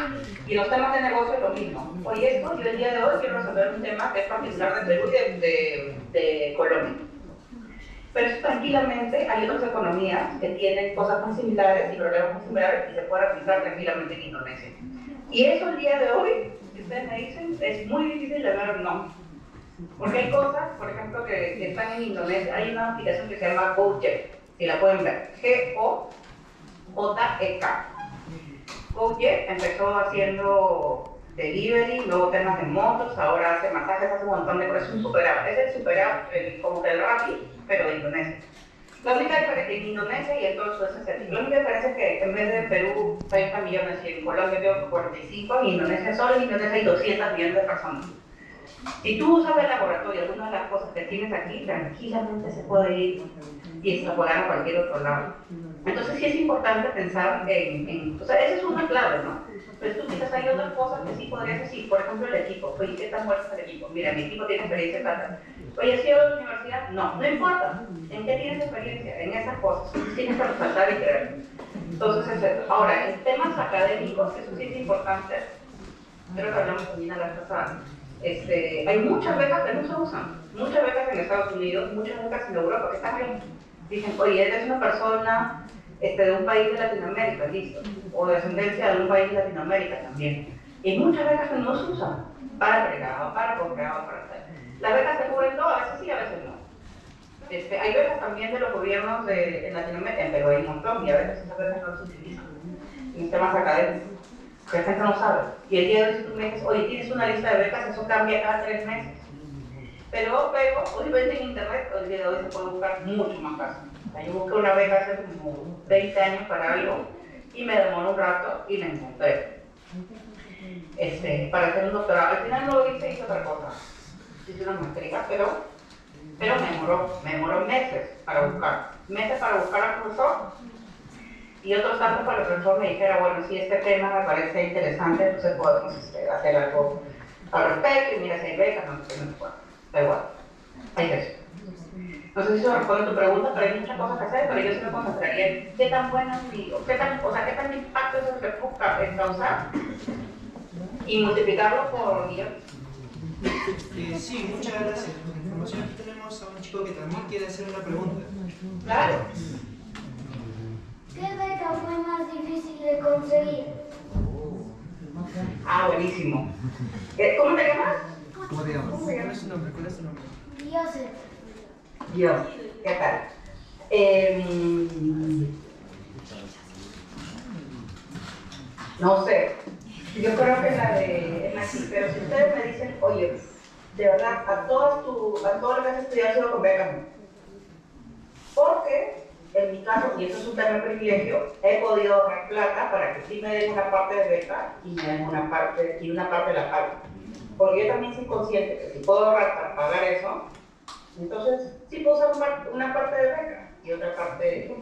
Y los temas de negocio es lo mismo. Oye, yo el día de hoy quiero resolver un tema que es particular de Perú y de Colombia. Pero eso, tranquilamente hay otras economías que tienen cosas muy similares y problemas muy similares y se puede aplicar tranquilamente en Indonesia. Y eso el día de hoy, si ustedes me dicen, es muy difícil de ver no. Porque hay cosas, por ejemplo, que están en Indonesia. Hay una aplicación que se llama Gojek, si la pueden ver. G-O-J-E-K. Gojek empezó haciendo delivery, luego temas de motos, ahora hace masajes, hace un montón de cosas. Es un super app. Es el super app como el Rappi, pero de Indonesia. La única diferencia en Indonesia y en todo Sudeste Asiático, la única diferencia es que en vez de Perú 30 millones y en Colombia tengo 45, en Indonesia solo en Indonesia hay 200 millones de personas. Si tú usas el laboratorio, alguna de las cosas que tienes aquí, tranquilamente se puede ir y extrapolar a cualquier otro lado. Entonces sí es importante pensar o sea, esa es una clave, ¿no? Pero tú quizás hay otras cosas que sí podrías decir, por ejemplo el equipo. Oye, ¿qué tan fuerte es el equipo? Mira, mi equipo tiene experiencia tal. Oye, ¿has ido a la universidad? No importa. ¿En qué tienes experiencia? En esas cosas. Tienes que resaltar y creer. Entonces, ahora, en temas académicos, eso sí es importante. Creo que hablamos también a la pasada. Hay muchas becas que no se usan. Muchas becas en Estados Unidos, muchas becas en Europa que están ahí. Dicen, oye, eres una persona de un país de Latinoamérica, listo. O de descendencia de un país de Latinoamérica también. Y muchas becas que no se usan. Para pregrado, para posgrado, para tal. Las becas se cubren todo, a veces sí, a veces no. Hay becas también de los gobiernos en Latinoamérica, en Perú hay un montón, y a veces esas becas no se utilizan en temas académicos, que la gente no sabe. Y el día de hoy, si tú me dices, oye, tienes una lista de becas, eso cambia cada 3 meses. Pero obviamente en internet, el día de hoy se puede buscar mucho más fácil. O sea, yo busqué una beca hace como 20 años para algo, y me demoró un rato, y la encontré. Para hacer un doctorado. Al final no lo hice otra cosa. Hice una maestría, pero me demoró meses para buscar al profesor y otros tantos para que el profesor me dijera, bueno, si este tema me parece interesante, entonces podemos hacer algo al respecto y mira si hay becas, no sé, da igual, hay eso. No sé si eso responde a tu pregunta, pero hay muchas cosas que hacer, pero yo sí me concentraría en qué tan buenas qué tan impacto es el que busca causar y multiplicarlo por millones. Sí, muchas gracias por la información. Aquí tenemos a un chico que también quiere hacer una pregunta. Claro. ¿Qué beca fue más difícil de conseguir? Ah, buenísimo. ¿Cómo te llamas? ¿Cómo te llamas? ¿Cuál es su nombre? Dioses. Yo, ¿qué tal? No sé, yo creo que la de así, pero si ustedes me dicen, oye, de verdad, a todo lo que has estudiado ha sido con becas, no. Porque en mi caso, y eso es un tema de privilegio, he podido ahorrar plata para que sí me den una parte de beca y me den una parte la pago. Porque yo también soy consciente que si puedo ahorrar para pagar eso, entonces sí puedo usar una parte de beca y otra parte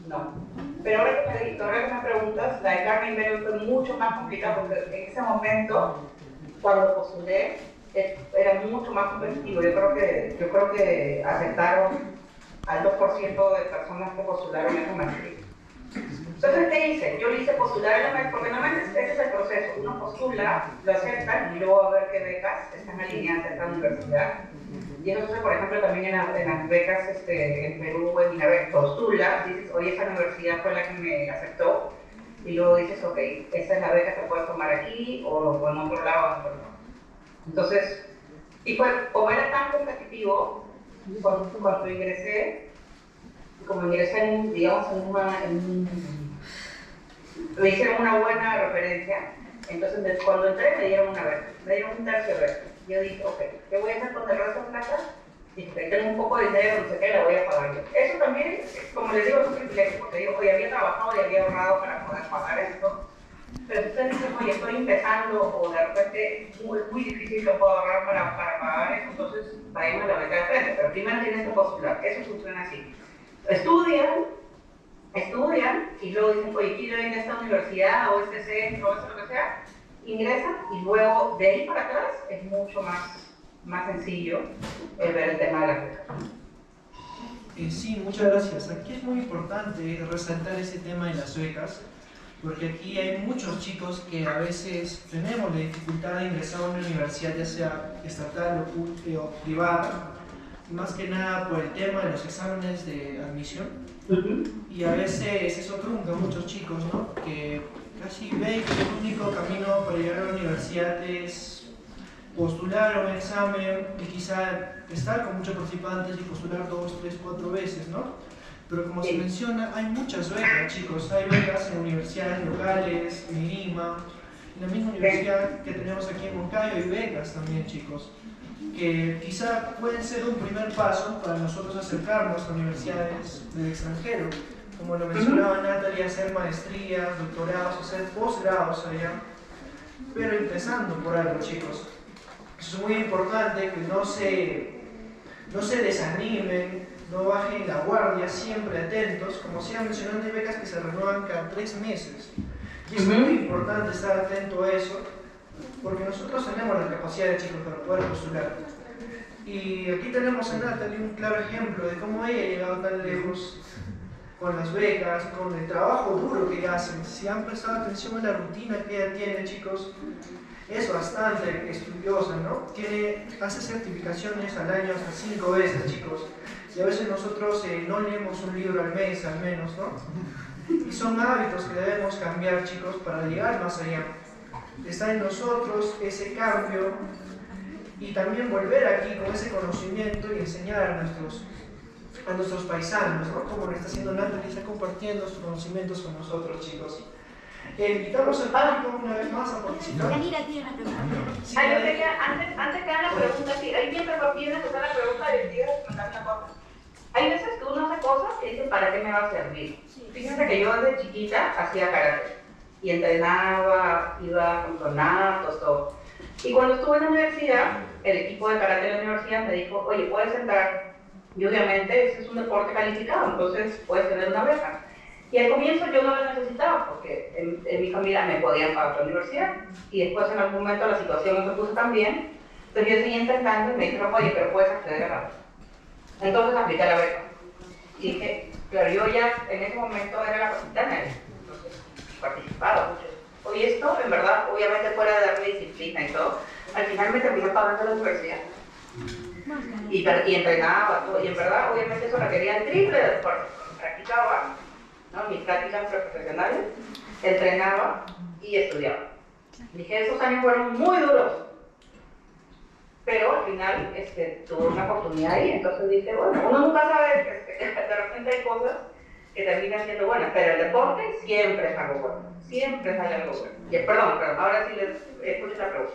no. Pero ahora que me preguntas, la de Carmen Bell fue mucho más complicada porque en ese momento, cuando postulé, era mucho más competitivo. Yo creo que aceptaron al 2% de personas que postularon esa maestría. Entonces, ¿qué hice? Yo le hice postular en la maestría, porque normalmente ese es el proceso. Uno postula, lo aceptan y luego a ver qué becas están alineadas a esta universidad. Y eso sucede, por ejemplo, también en las becas en Perú, en Inabec, postulas, dices, oye, esa universidad fue la que me aceptó. Y luego dices, ok, esa es la beca que puedes tomar aquí o en otro lado. Entonces, y pues, como era tan competitivo, cuando ingresé, como ingresé me hicieron una buena referencia, entonces cuando entré me dieron una beca, me dieron un tercio de beca. Yo dije, ok, ¿qué voy a hacer con el resto de plata? Dije, que tengo un poco de dinero, no sé qué, la voy a pagar yo. Eso también, como les digo, es un privilegio, porque digo, oye, había trabajado y había ahorrado para poder pagar esto. Pero si ustedes dicen, oye, estoy empezando o de repente es muy difícil que puedo ahorrar para pagar eso, entonces vayan a la beca de frente. Pero primero tienes que postular, eso funciona así. Estudian y luego dicen, oye, quiero ir a esta universidad o este centro o eso lo que sea, ingresan y luego de ahí para atrás es mucho más sencillo ver el tema de la beca. Sí, muchas gracias. Aquí es muy importante resaltar ese tema de las becas, porque aquí hay muchos chicos que a veces tenemos la dificultad de ingresar a una universidad, ya sea estatal o privada, más que nada por el tema de los exámenes de admisión. Y a veces eso trunca a muchos chicos, ¿no? Que casi ven que el único camino para llegar a la universidad es postular un examen y quizá estar con muchos participantes y postular 2, 3, 4 veces, ¿no? Pero como se menciona, hay muchas becas, chicos. Hay becas en universidades locales, en Lima, en la misma universidad que tenemos aquí en Moncayo hay becas también, chicos, que quizá pueden ser un primer paso para nosotros acercarnos a universidades del extranjero. Como lo mencionaba Natalie, hacer maestrías, doctorados, hacer posgrados allá, pero empezando por algo, chicos. Eso es muy importante, que no se desanimen, no bajen la guardia, siempre atentos. Como se ha mencionado, hay becas que se renuevan cada 3 meses. Y es muy importante estar atento a eso, porque nosotros tenemos la capacidad de chicos para poder postular. Y aquí tenemos a Natalie un claro ejemplo de cómo ella ha llegado tan lejos con las becas, con el trabajo duro que hacen. Si han prestado atención a la rutina que ella tiene, chicos, es bastante estudiosa, ¿no? Hace certificaciones al año hasta 5 veces, chicos. Y a veces nosotros no leemos un libro al mes, al menos, ¿no? Y son hábitos que debemos cambiar, chicos, para llegar más allá. Está en nosotros ese cambio y también volver aquí con ese conocimiento y enseñar a nuestros paisanos, ¿no? Como lo está haciendo Natalie, está compartiendo sus conocimientos con nosotros, chicos. Invitamos al público una vez más a participar. Yanira tiene una pregunta. Sí, yo quería, antes que hagan la pregunta, sí, ahí mientras lo tienes, que está la pregunta, les digo preguntar una cosa. Hay veces que uno hace cosas que dicen, ¿para qué me va a servir? Fíjense que yo desde chiquita hacía karate y entrenaba, iba con tornados, todo. Y cuando estuve en la universidad, el equipo de karate de la universidad me dijo, oye, puedes entrar. Y obviamente ese es un deporte calificado, entonces puedes tener una beca. Y al comienzo yo no la necesitaba porque en mi familia me podían pagar la universidad. Y después en algún momento la situación no se puso tan bien. Entonces yo seguí intentando y me dijeron, oye, pero puedes acceder a la beca. Entonces apliqué la beca. Y dije, claro, yo ya en ese momento era la capitana, entonces participaba mucho. Oye, esto en verdad, obviamente fuera de darme disciplina y todo, al final me terminé pagando la universidad. Y entrenaba todo, y en verdad, obviamente eso requería el triple de esfuerzo. Practicaba, ¿no? Mis prácticas profesionales, entrenaba y estudiaba. Dije, esos años fueron muy duros, pero al final tuve una oportunidad ahí, entonces dije, bueno, uno nunca sabe que de repente hay cosas que terminan siendo buenas, pero el deporte siempre es algo bueno, siempre sale algo bueno. Perdón, ahora sí les escucho la pregunta.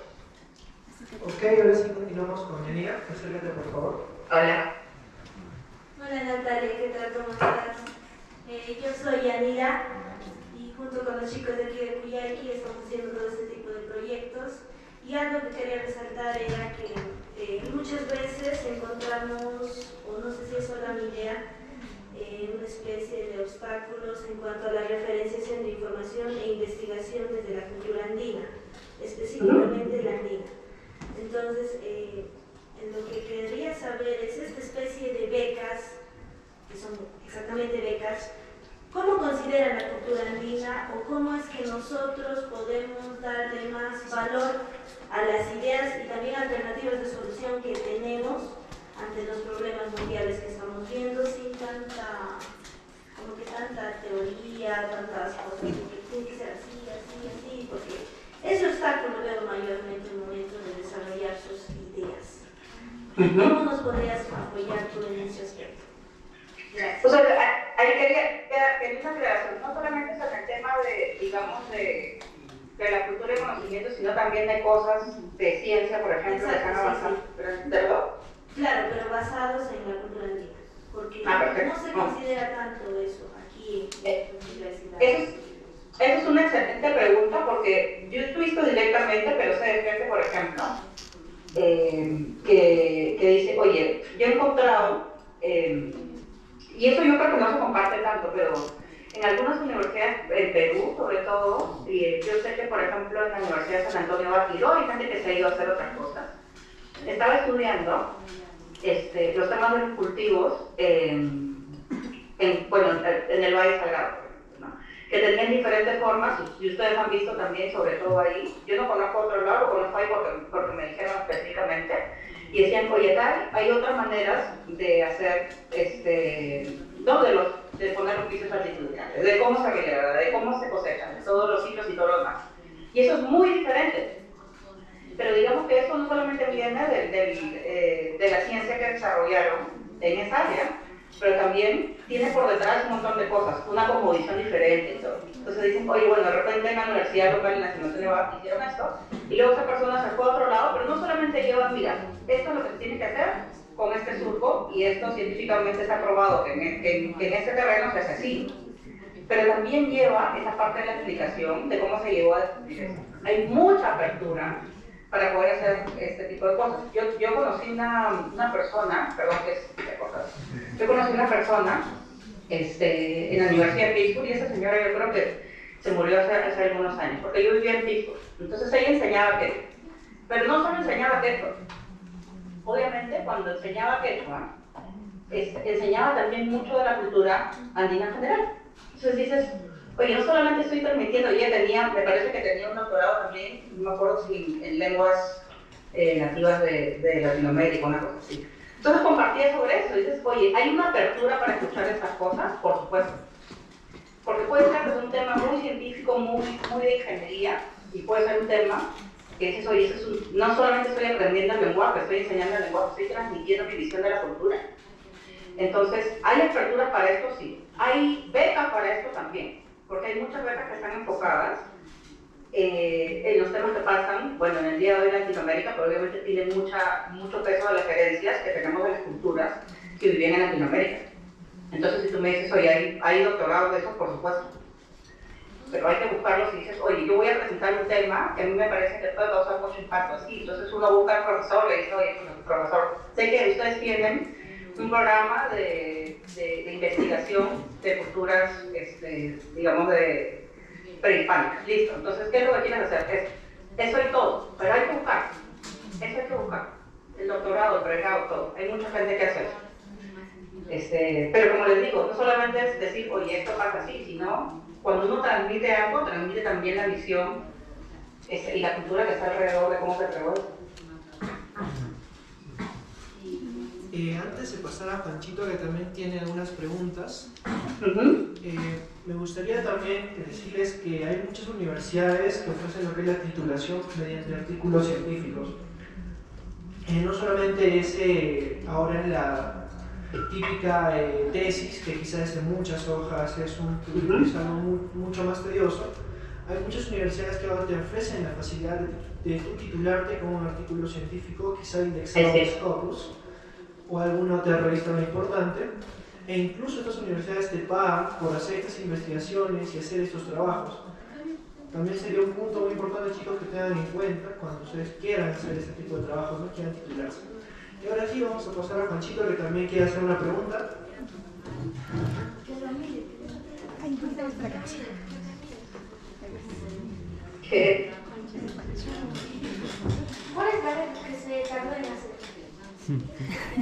Ok, ahora sí continuamos con Yanira. Acércate, por favor. Hola. Hola Natalia, ¿qué tal? ¿Cómo estás? Yo soy Yanira y junto con los chicos de aquí de Cuyayqui estamos haciendo todo este tipo de proyectos. Y algo que quería resaltar era que muchas veces encontramos, o no sé si es solo mi idea, una especie de obstáculos en cuanto a la referenciación de información e investigación desde la cultura andina, específicamente la andina. Entonces, lo que querría saber es esta especie de becas, que son exactamente becas, ¿cómo consideran la cultura andina o cómo es que nosotros podemos darle más valor a las ideas y también alternativas de solución que tenemos ante los problemas mundiales que estamos viendo sin tanta teoría, tantas cosas que tiene que ser así, porque ese obstáculo lo veo mayormente en el momento de desarrollar sus ideas. ¿Cómo nos podrías apoyar tú en ese aspecto? Gracias. O sea, ahí quería una aclaración, no solamente sobre el tema de, digamos, de la cultura y conocimiento, sino también de cosas de ciencia, por ejemplo, que están avanzando. ¿Verdad? Claro, pero basados en la cultura andina, porque no se considera tanto eso aquí en la universidad. Esa es una excelente pregunta porque yo he visto directamente, pero sé de gente, por ejemplo, que dice, oye, yo he encontrado, y eso yo creo que no se comparte tanto, pero en algunas universidades, en Perú sobre todo, yo sé que por ejemplo en la Universidad de San Antonio Baquiro hay gente que se ha ido a hacer otras cosas. Estaba estudiando los temas de los cultivos en el Valle Salgado, ¿no? Que tenían diferentes formas, y ustedes han visto también, sobre todo ahí. Yo no conozco otro lado, lo conozco ahí porque me dijeron específicamente, y decían, oye, tal, hay otras maneras de hacer, de poner los pisos altitudinales, de cómo se riega, de cómo se cosechan, de todos los ciclos y todo lo demás. Y eso es muy diferente. Pero digamos que eso no solamente viene de la ciencia que desarrollaron en esa área, pero también tiene por detrás un montón de cosas, una composición diferente y todo. Entonces dicen, oye, bueno, de repente en la universidad local en la San Antonio hicieron esto, y luego esa persona se fue a otro lado, pero no solamente lleva, mira, esto es lo que se tiene que hacer con este surco, y esto científicamente está probado que en este terreno se hace así. Pero también lleva esa parte de la explicación de cómo se llegó a descubrir eso. Hay mucha apertura para poder hacer este tipo de cosas. Yo conocí una persona, perdón que es de cosas, yo conocí una persona en la Universidad de Pittsburgh, y esa señora yo creo que se murió hace algunos años, porque yo vivía en Pittsburgh. Entonces ella enseñaba quechua, pero no solo enseñaba quechua, obviamente cuando enseñaba quechua, enseñaba también mucho de la cultura andina en general. Entonces dices, oye, no solamente estoy transmitiendo, ella me parece que tenía un doctorado también, no me acuerdo si en lenguas nativas de Latinoamérica, una cosa así. Entonces compartía sobre eso, y dices, oye, ¿hay una apertura para escuchar estas cosas? Por supuesto. Porque puede ser desde un tema muy científico, muy de ingeniería, y puede ser un tema que dices, oye, no solamente estoy aprendiendo el lenguaje, estoy enseñando el lenguaje, estoy transmitiendo mi visión de la cultura. Entonces, ¿hay aperturas para esto? Sí. ¿Hay becas para esto? También. Porque hay muchas becas que están enfocadas en los temas que pasan, bueno, en el día de hoy en Latinoamérica, pero obviamente tienen mucho peso de las herencias que tenemos de las culturas que vivían en Latinoamérica. Entonces, si tú me dices, oye, hay doctorados de eso, por supuesto. Pero hay que buscarlos y dices, oye, yo voy a presentar un tema que a mí me parece que puede causar mucho impacto así. Entonces uno busca al profesor, le dice, oye, profesor, sé que ustedes tienen un programa de investigación de culturas, digamos, de prehispánicas. Listo. Entonces, ¿qué es lo que quieres hacer? Eso y todo. Pero hay que buscar. Eso hay que buscar. El doctorado, el pregrado, todo. Hay mucha gente que hace eso. Pero como les digo, no solamente es decir, oye, esto pasa así, sino cuando uno transmite algo, transmite también la visión y la cultura que está alrededor de cómo se creó. Antes de pasar a Panchito, que también tiene algunas preguntas, me gustaría también decirles que hay muchas universidades que ofrecen lo que es la titulación mediante artículos científicos. no solamente es ahora en la típica tesis, que quizás es de muchas hojas, es algo mucho más tedioso. Hay muchas universidades que ahora te ofrecen la facilidad de tú titularte con un artículo científico, quizá indexado en Scopus o alguna otra revista muy importante, e incluso estas universidades te pagan por hacer estas investigaciones y hacer estos trabajos. También sería un punto muy importante, chicos, que tengan en cuenta cuando ustedes quieran hacer este tipo de trabajos, no quieran titularse. Y ahora sí, vamos a pasar a Juanchito, que también quiere hacer una pregunta. ¿Cuál es la vez que se tardó en hacer?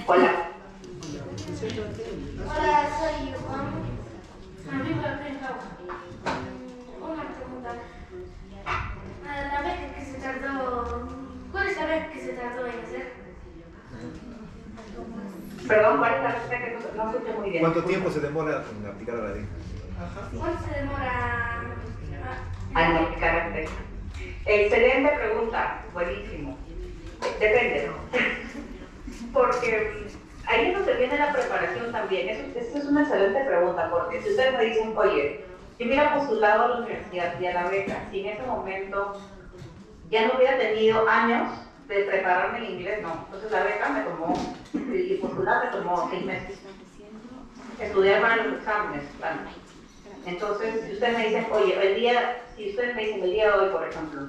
Hola. Hola, soy Juan. Amigo de Prensa. Una pregunta. La vez que se tardó... ¿Cuál es la vez que se tardó en hacer? Perdón, ¿cuál es la respuesta que no escuché muy bien? ¿Cuánto tiempo se demora en aplicar a la ley? ¿Cuánto se demora? Al aplicar la ley. Excelente pregunta, buenísimo. Depende, ¿no? Porque ahí es donde viene la preparación también. Esa es una excelente pregunta, porque si ustedes me dicen, oye, yo me hubiera postulado a la universidad y a la beca, si en ese momento ya no hubiera tenido años de prepararme en inglés, no. Entonces la beca me tomó, y postular me tomó 6 meses. Estudiar para los exámenes, claro. Entonces, si ustedes me dicen, oye, si ustedes me dicen el día de hoy, por ejemplo,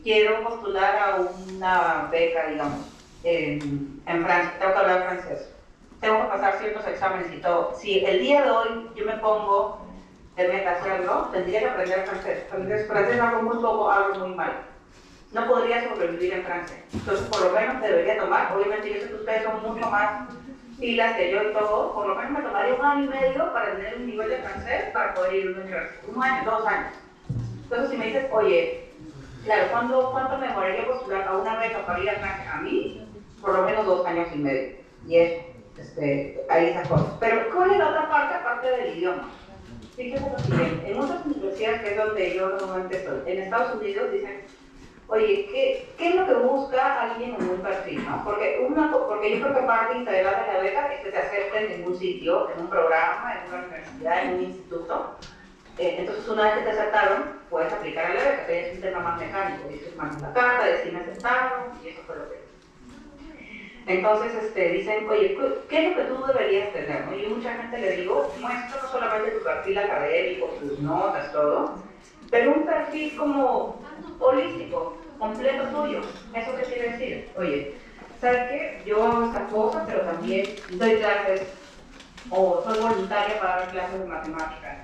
quiero postular a una beca, digamos, en Francia, tengo que hablar francés, tengo que pasar ciertos exámenes y todo. Si el día de hoy yo me pongo de meta hacerlo, tendría que aprender francés. Francés algo muy poco, algo muy mal. No podría sobrevivir en Francia. Entonces, por lo menos debería tomar, obviamente yo sé que ustedes son mucho más pilas que yo y todo, por lo menos me tomaría 1 año y medio para tener un nivel de francés para poder ir a una universidad. 1 año, 2 años. Entonces, si me dices, oye, claro, ¿cuánto me demoraría postular a una beca para ir a Francia? A mí, por lo menos 2 años y medio. Y eso, hay esas cosas. Pero, ¿cuál es la otra parte, aparte del idioma? Fíjense lo siguiente, en muchas universidades, que es donde yo normalmente estoy, en Estados Unidos dicen, oye, ¿qué es lo que busca alguien en un perfil? ¿No? Porque yo creo que parte integral de la beca es que te acepten en un sitio, en un programa, en una universidad, en un instituto. Entonces, una vez que te aceptaron, puedes aplicar a la beca, que es un tema más mecánico. Dices, mandas la carta, decís me aceptaron, y eso fue lo que... Entonces, dicen, oye, ¿qué es lo que tú deberías tener? ¿No? Y mucha gente le digo, muestra no solamente tu perfil académico, tus notas, todo, pero un perfil como holístico, completo tuyo. ¿Eso qué quiere decir? Oye, ¿sabes qué? Yo hago estas cosas, pero también doy clases, o soy voluntaria para dar clases de matemáticas.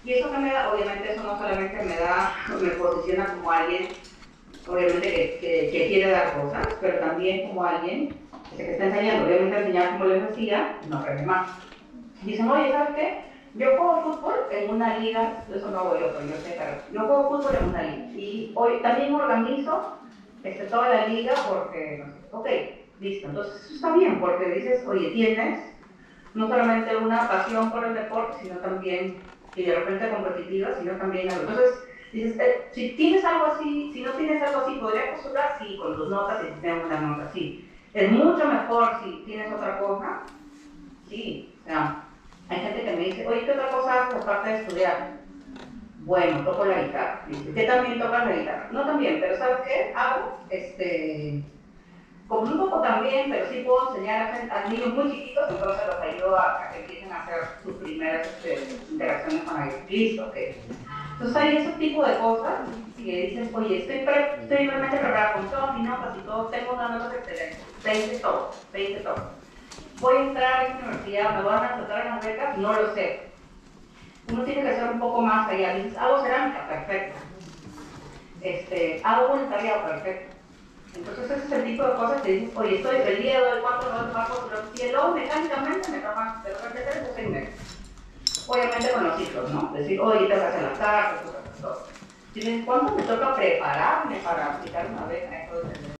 Y eso que me da, obviamente, eso no solamente me posiciona como alguien, obviamente, que quiere dar cosas, pero también como alguien que está enseñando. Obviamente, enseñar, como les decía, no aprende más. Dicen, oye, ¿sabes qué? Yo juego fútbol en una liga, eso no hago yo, pero yo sé, claro. Yo juego fútbol en una liga. Y hoy también organizo toda la liga porque, ok, listo. Entonces, eso está bien, porque dices, oye, tienes no solamente una pasión por el deporte, sino también, y de repente competitiva, sino también algo. Entonces, dices, si tienes algo así, si no tienes algo así, ¿podrías postular? Sí, con tus notas, si tienes una nota, sí. Es mucho mejor si tienes otra cosa, sí. O sea, hay gente que me dice, oye, ¿qué otra cosa haces aparte de estudiar? Bueno, toco la guitarra. Dice, ¿qué también tocas la guitarra? No también, pero ¿sabes qué? Hago, como un poco también, pero sí puedo enseñar a niños muy chiquitos, entonces los ayudo a que empiecen a hacer sus primeras interacciones con la guitarra. Listo, ok. Entonces hay ese tipo de cosas que dices, oye, estoy realmente preparada con todas mis notas y todo, tengo unas notas excelentes, 20 todo. Voy a entrar a esta universidad, me van a aceptar en las becas, no lo sé. Uno tiene que ser un poco más allá. Dices, hago cerámica, perfecto. Hago voluntariado, perfecto. Entonces ese es el tipo de cosas que dices, oye, estoy el día de hoy, ¿cuánto me va a postular? Y luego mecánicamente me toma de repente 3 o 6 meses. Obviamente con los ciclos, ¿no? Decir, oye, tengo que hacer las cartas, todo. Si me dices, ¿cuánto me toca prepararme para aplicar una beca? Eso es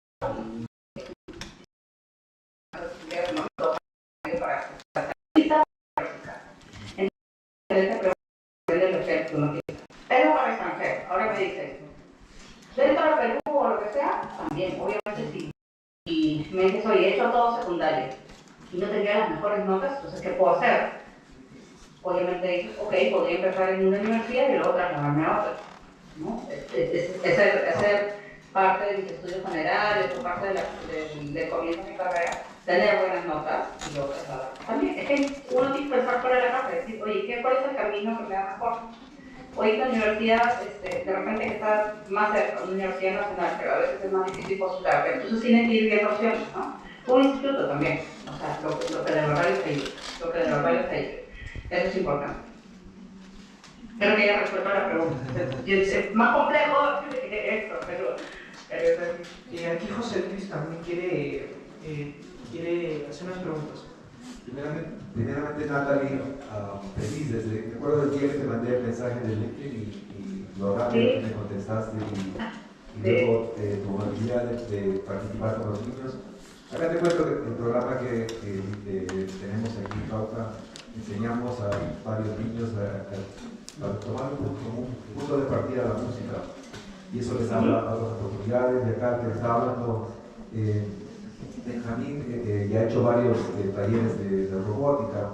pero para extranjero, ahora me dices, dentro de Perú o lo que sea, también, obviamente sí. me dices, oye, he hecho todo secundario y no tenía las mejores notas, entonces, ¿qué puedo hacer? Obviamente dices, ok, podría empezar en una universidad y luego trasladarme a otra, ¿no? Hacer parte de mis estudios generales o parte del comienzo de mi carrera, tener buenas notas y luego trasladar. También es que uno tiene que pensar fuera de la caja y decir, oye, ¿cuál es el camino que me da mejor? Hoy la universidad, de repente está más cerca, una universidad nacional, pero a veces es más difícil postular, pero entonces tienen que ir viendo opciones, ¿no? Un instituto también, o sea, lo que de verdad es ahí, eso es importante. Creo que ya resuelto la pregunta. Es más complejo que esto, pero aquí José Luis también quiere hacer unas preguntas. Primeramente Natalie, feliz, me acuerdo del día que te mandé el mensaje de LinkedIn y lo rápido que me contestaste y luego tu habilidad de participar con los niños. Acá te cuento que el programa que tenemos aquí en Cauca, enseñamos a varios niños a tomar como un punto de partida la música y eso les habla a las oportunidades. De acá que está hablando Benjamín, ya ha hecho varios talleres de robótica,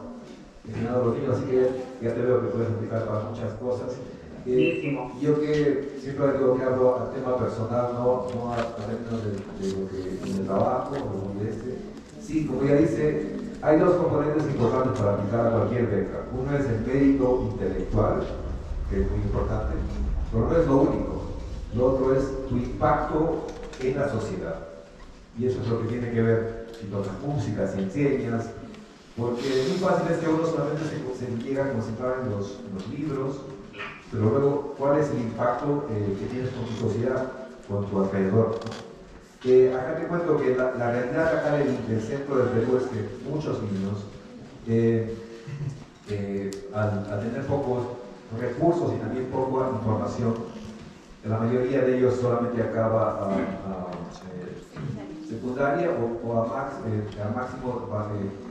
enseñando a los niños, así que ya te veo que puedes aplicar para muchas cosas. Yo que siempre digo que hablo a tema personal, no a términos de lo que en el trabajo o de sí, como ya dice, hay dos componentes importantes para aplicar a cualquier beca. Uno es el mérito intelectual, que es muy importante, pero no es lo único. Lo otro es tu impacto en la sociedad. Y eso es lo que tiene que ver si tocas música, si enseñas, porque es muy fácil es que uno solamente se llega a concentrar en los libros, pero luego, ¿cuál es el impacto que tienes con tu sociedad, con tu alrededor? Acá te cuento que la realidad acá del centro del Perú es que muchos niños, al tener pocos recursos y también poca información, la mayoría de ellos solamente acaba a secundaria o al máximo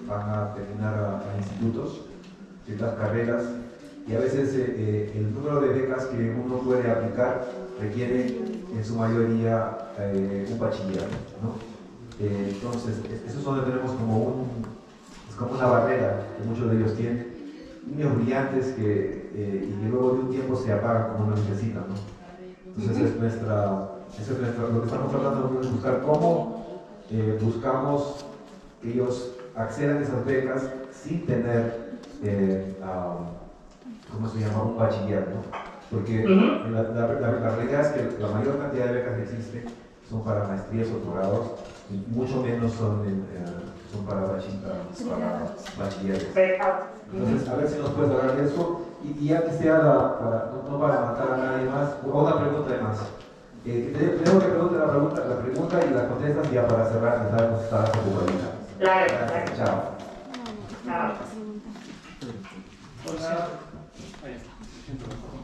van a terminar a institutos, ciertas carreras, y a veces el número de becas que uno puede aplicar requiere en su mayoría un bachillerato, ¿no? Entonces, eso es donde tenemos es como una barrera que muchos de ellos tienen, niños brillantes y que luego de un tiempo se apagan como una lucecita, ¿no? Entonces lo que estamos tratando de buscar cómo buscamos que ellos accedan a esas becas sin tener ¿cómo se llama? Un bachiller, ¿no? Porque la realidad es que la mayor cantidad de becas que existen son para maestrías o doctorados y mucho menos son para bachilleres. Entonces, a ver si nos puedes hablar de eso y ya que sea no para matar a nadie más, una pregunta más. Tengo que preguntar la pregunta y la contestas ya para cerrar, que sabemos que estabas ocupadita. Claro. Chao.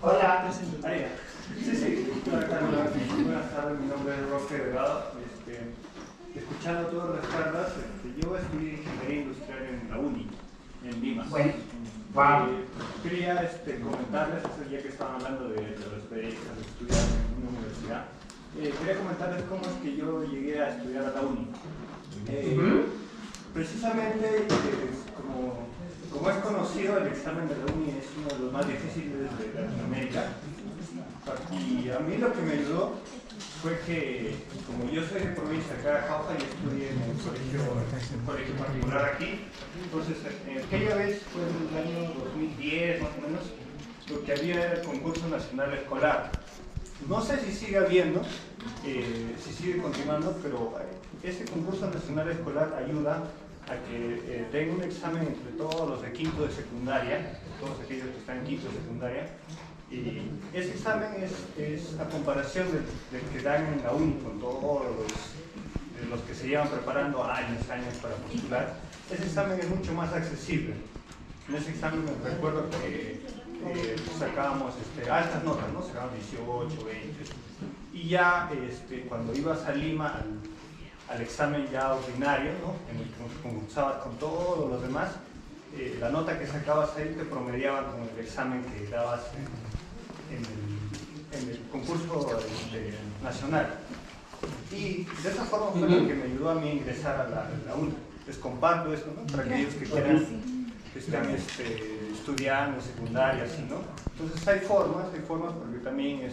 Hola. Sí. Buenas tardes, mi nombre es Roque Delgado. Escuchando todas las charlas, yo estudié Ingeniería Industrial en la UNI, en Lima. Bueno, wow. Quería comentarles, ya que estaban hablando de las becas, de estudiar en una universidad, quería comentarles cómo es que yo llegué a estudiar a la UNI. Precisamente, como es conocido, el examen de la UNI es uno de los más difíciles de Latinoamérica. Y a mí lo que me ayudó fue que, como yo soy de provincia acá de Jauja y estudié en un colegio particular aquí, entonces aquella vez fue en el año 2010 más o menos, lo que había era el concurso nacional escolar. No sé si sigue habiendo, si sigue continuando, pero ese concurso nacional escolar ayuda a que tenga un examen entre todos los de quinto de secundaria, todos aquellos que están en quinto de secundaria, y ese examen es a comparación del que dan en la UNI con todos los que se llevan preparando años para postular. Ese examen es mucho más accesible. En ese examen me recuerdo que sacábamos altas notas, ¿no? Sacábamos 18, 20, y ya cuando ibas a Lima al examen ya ordinario, ¿no? En el que concursabas con todos los demás, la nota que sacabas ahí te promediaban con el examen que dabas en el concurso nacional. Y de esa forma fue lo que me ayudó a mí a ingresar a la UNA. Les comparto esto, ¿no? Para aquellos que quieran, que están estudiando secundaria, así, ¿no? Entonces hay formas porque también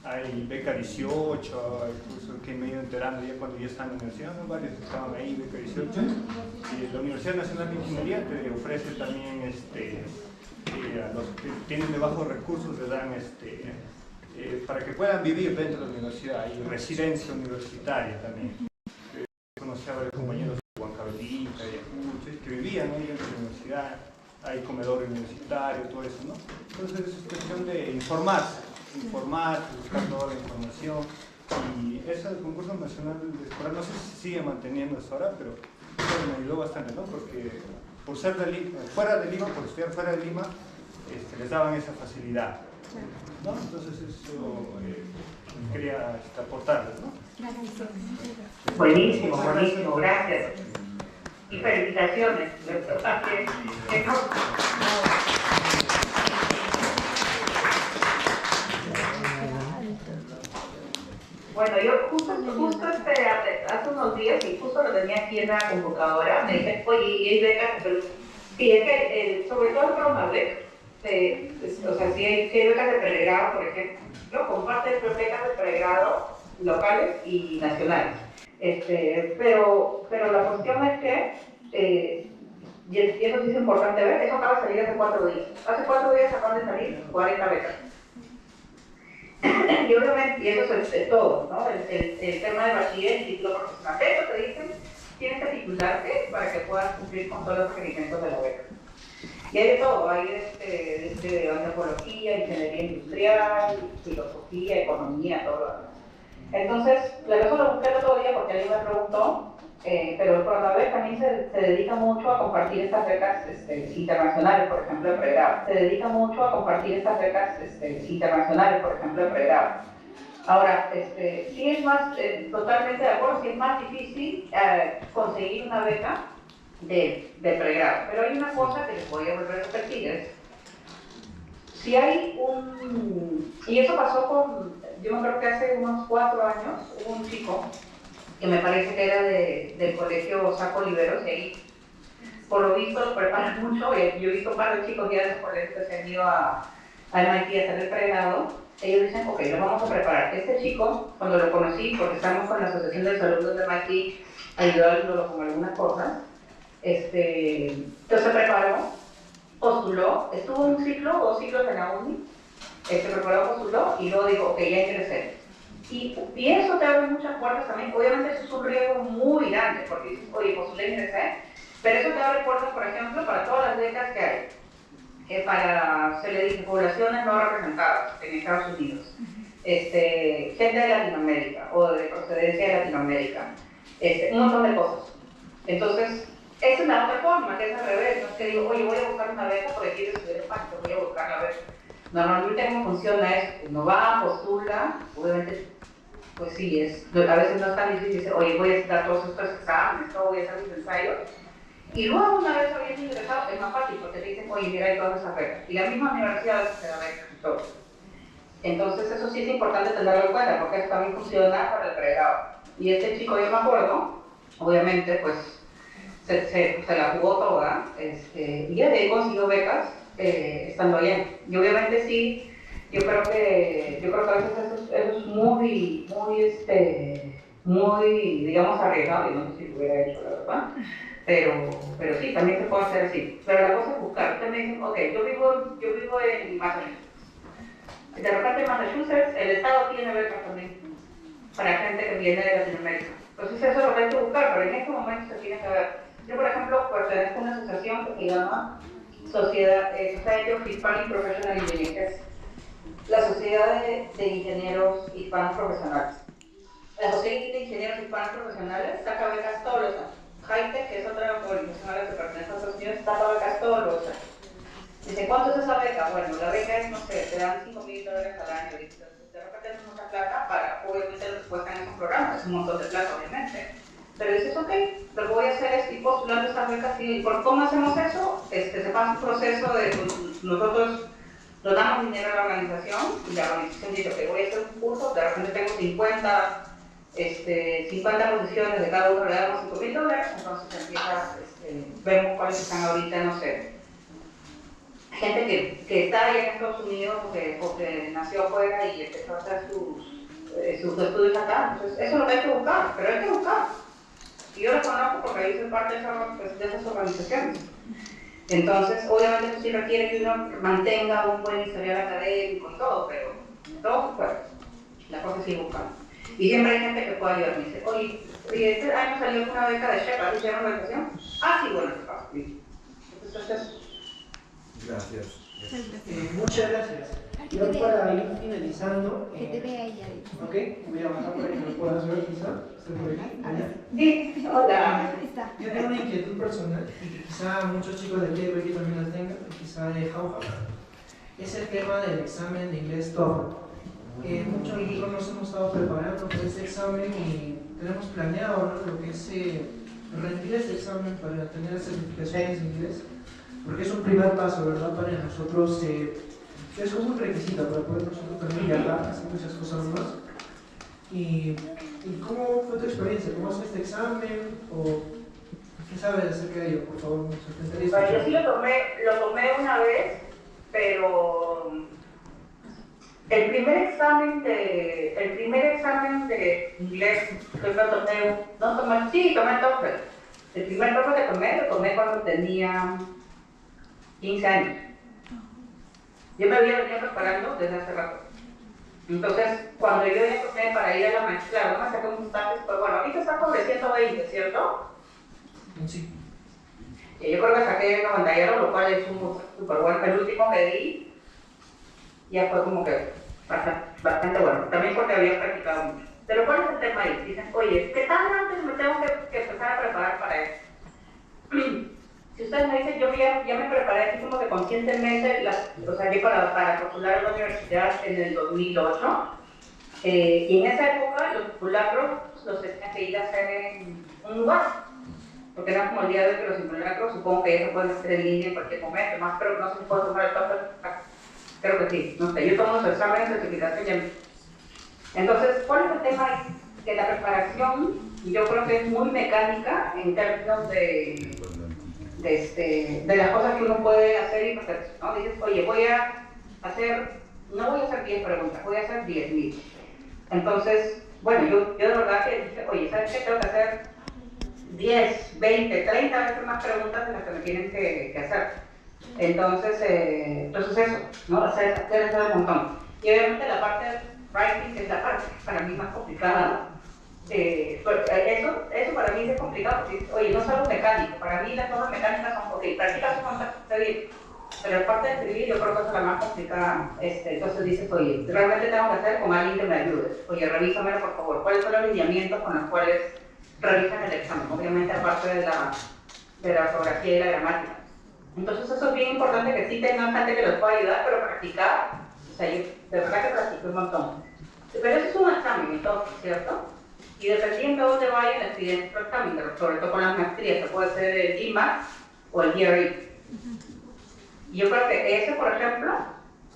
hay beca 18, incluso que me he ido enterando ya cuando ya están en la universidad, ¿no? Varios estaban ahí, beca 18. Y la Universidad Nacional de Ingeniería te ofrece también, a los que tienen de bajos recursos le dan para que puedan vivir dentro de la universidad, y residencia universitaria también. Conocí a varios compañeros de Huancavelica y Ayacucho que vivían ahí dentro de la universidad, hay comedor universitario, todo eso, ¿no? Entonces es cuestión de informarse, buscar toda la información. Y ese concurso nacional de escolar, no sé si sigue manteniendo eso ahora, pero me ayudó bastante, ¿no? Porque por ser fuera de Lima, por estudiar fuera de Lima, les daban esa facilidad, ¿no? Entonces eso quería aportarles, ¿no? Buenísimo, buenísimo, gracias. Y felicitaciones. Bueno, yo justo hace unos días, y justo lo tenía aquí en la computadora, me dicen, oye, y hay becas, pero sí, es que sobre todo el Pronavec, o sea, si hay becas de pregrado, por ejemplo, comparten becas de pregrado locales y nacionales. Pero la cuestión es que, y eso sí es importante ver, eso acaba de salir hace 4 días. Hace 4 días acaban de salir 40 becas. Y obviamente, y eso es todo, ¿no? El tema de bachiller y título profesional. Eso te dicen, tienes que titularte para que puedas cumplir con todos los requerimientos de la beca. Y hay de todo, hay desde antropología, ingeniería industrial, filosofía, economía, todo lo demás. Entonces, la razón lo busqué el otro día porque alguien me preguntó, pero el Pronavec también se dedica mucho a compartir estas becas internacionales, por ejemplo, de pregrado. Se dedica mucho a compartir estas becas internacionales, por ejemplo, de pregrado. Ahora, sí es más, totalmente de acuerdo, sí es más difícil conseguir una beca de pregrado. Pero hay una cosa que les voy a volver a repetir, es, si hay y eso pasó yo me creo que hace unos 4 años, hubo un chico que me parece que era del colegio Saco Oliveros, y ahí, por lo visto, lo preparan mucho. Yo he visto un par de chicos ya de los colegios que se han ido a MIT a hacer el pregrado. Ellos dicen, ok, lo vamos a preparar. Este chico, cuando lo conocí, porque estamos con la Asociación de Alumnos de MIT, ayudándolo con algunas cosas, entonces se preparó, postuló, estuvo un ciclo, 2 ciclos en la uni, se preparó, postuló, y luego dijo, ok, ya ingresé. Y eso te abre muchas puertas también. Obviamente eso es un riesgo muy grande, porque dices, oye, postulé y ingresé, pero eso te abre puertas, por ejemplo, para todas las becas que hay, para, se le dice, poblaciones no representadas en Estados Unidos, gente de Latinoamérica o de procedencia de Latinoamérica, un montón de cosas. Entonces, esa es la otra forma, que es al revés. No es que digo, oye, voy a buscar una beca porque quiero estudiar español, voy a buscar la beca. Normalmente cómo funciona es, uno va, postula, obviamente, pues sí, a veces no es tan difícil, dice, oye, voy a dar todos estos exámenes, voy a hacer mis ensayos, y luego una vez habías ingresado, es más fácil, porque te dicen, oye, mira, hay todas esas becas, y la misma universidad te da becas y todo. Entonces eso sí es importante tenerlo en cuenta, porque eso también funciona para el pregrado. Y este chico, yo me acuerdo, obviamente, pues, se la jugó toda, y ya de ahí consiguió becas, estando allá. Y obviamente sí, yo creo que a veces eso es muy, digamos, arriesgado, y no sé si lo hubiera hecho, la verdad, pero sí, también se puede hacer así. Pero la cosa es buscar. Ustedes me dicen, ok, yo vivo en Massachusetts. De repente en Massachusetts el estado tiene becas también para gente que viene de Latinoamérica. Entonces eso es lo que hay que buscar, pero en este momento se tiene que ver. Yo, por ejemplo, pertenezco a una asociación que se llama Society of Hispanic Professional Engineers, que es la Sociedad de Ingenieros Hispanos Profesionales. La Sociedad de Ingenieros Hispanos Profesionales saca becas todos los años. HITECH, que es otra organización a la que pertenece a Estados Unidos, saca becas todos los años. Dice, ¿cuánto es esa beca? Bueno, la beca es, no sé, te dan $5,000 al año. De repente es mucha plata para, obviamente, lo que cuestan esos programas, es un montón de plata, obviamente. Pero dices, ok, lo que voy a hacer es ir postulando estas becas. ¿Y por cómo hacemos eso? Se pasa un proceso de, nosotros nos damos dinero a la organización, y la organización dice, ok, voy a hacer un curso, de repente tengo 50 50 posiciones de cada uno le damos $5,000, entonces empieza, vemos cuáles están ahorita, no sé, gente que está allá en Estados Unidos porque nació afuera y empezó a hacer sus estudios acá, entonces eso es lo que hay que buscar, pero hay que buscar. Y yo lo conozco porque yo soy parte de esas organizaciones. Entonces, obviamente eso sí requiere que uno mantenga un buen historial académico y todo, pero todo se puede. La cosa es ir buscando. Y siempre hay gente que puede ayudar. Me dice, oye, este año salió una beca de Shepard, ¿y llama la educación? Ah, sí, bueno, entonces, Gracias. Muchas gracias. Yo para ir finalizando, Que te vea ella. ok, voy a bajar para que me puedas ver quizá. ¿Estoy por aquí? Allá. sí, hola. Yo tengo una inquietud personal y que quizá muchos chicos de aquí de Berkeley también las tengan, y quizá de Jauja. Es el tema del examen de inglés TOEFL. Muchos de nosotros nos hemos estado preparando para este examen y tenemos planeado, ¿no?, lo que es rendir este examen para tener las certificaciones en inglés, porque es un primer paso, ¿verdad?, para nosotros. Es como un requisito para poder nosotros también viajar, hacer muchas cosas más. ¿Y cómo fue tu experiencia? ¿Cómo haces este examen? ¿O qué sabes acerca de ello? Por favor, nos encantaría. Bueno, yo sí lo tomé una vez, pero el primer examen de inglés que yo tomé, sí, tomé TOEFL. El primer TOEFL que lo tomé cuando tenía 15 años. Yo me había venido preparando desde hace rato. Entonces, cuando yo ya tomé para ir a la maestría, claro, no me saqué un puntaje, pues bueno, ahorita está sobre 120, ¿cierto? Sí. Y yo creo que saqué 90, lo cual es súper bueno. El último que di ya fue como que bastante bueno, también porque había practicado mucho. Pero ¿cuál es el tema ahí? Dicen, oye, ¿qué tan antes me tengo que empezar a preparar para esto? Si ustedes me dicen, yo ya me preparé así como que conscientemente, o sea, yo para postular a la universidad en el 2008, y en esa época los simulacros los tenían que ir a hacer en un lugar, porque era como el día de hoy que los simulacros, supongo que ya se pueden hacer en línea en cualquier momento, más creo que no se puede tomar el TOEFL, creo que sí, no sé, yo tomo los exámenes de certificación ya. Entonces, ¿cuál es el tema ahí? Que la preparación, yo creo que es muy mecánica en términos de las cosas que uno puede hacer y hacer, ¿no? Dices, oye, no voy a hacer 10 preguntas, voy a hacer 10,000. Entonces, bueno, yo de verdad que dije, oye, ¿sabes qué? Tengo que hacer 10, 20, 30 veces más preguntas de las que me tienen que hacer. Entonces eso, ¿no? Hacer un montón. Y obviamente la parte de writing es la parte para mí más complicada. Eso para mí es complicado porque, oye, no es algo mecánico. Para mí las cosas mecánicas son, ok, practicas un montón, está bien. Pero la parte de escribir yo creo que es la más complicada. Entonces dices, oye, realmente tengo que hacer con alguien que me ayude. Oye, revísamelo por favor. ¿Cuáles son los lineamientos con los cuales realizan el examen? Obviamente aparte de la ortografía y la gramática. Entonces eso es bien importante que sí tengan gente que los pueda ayudar, pero practicar, o sea, yo de verdad que practico un montón. Pero eso es un examen entonces, ¿cierto? Y dependiendo de dónde vaya, les piden otro examen, sobre todo con las maestrías, que puede ser el GMAT o el GRE. Y yo creo que ese, por ejemplo,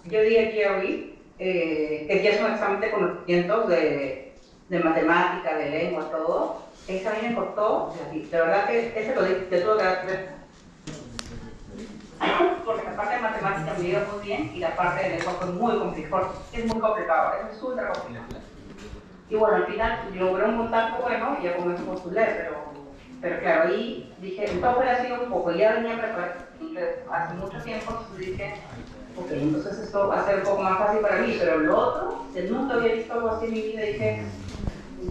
yo di el GRE, que ya es un examen de conocimientos de matemática, de lengua, todo. Ese a mí me costó, de verdad que ese lo di, yo tuve que dar 3. Porque la parte de matemática me iba muy bien y la parte de lengua fue muy complicada. Es muy complicado, es ultra complicado. Y bueno, al final logré un puntaje bueno y ya con eso postulé, pero claro, ahí dije, entonces ha sido un poco, ya venía preparado hace mucho tiempo, entonces dije, ok, entonces esto va a ser un poco más fácil para mí, pero lo otro, que nunca había visto algo así en mi vida, dije,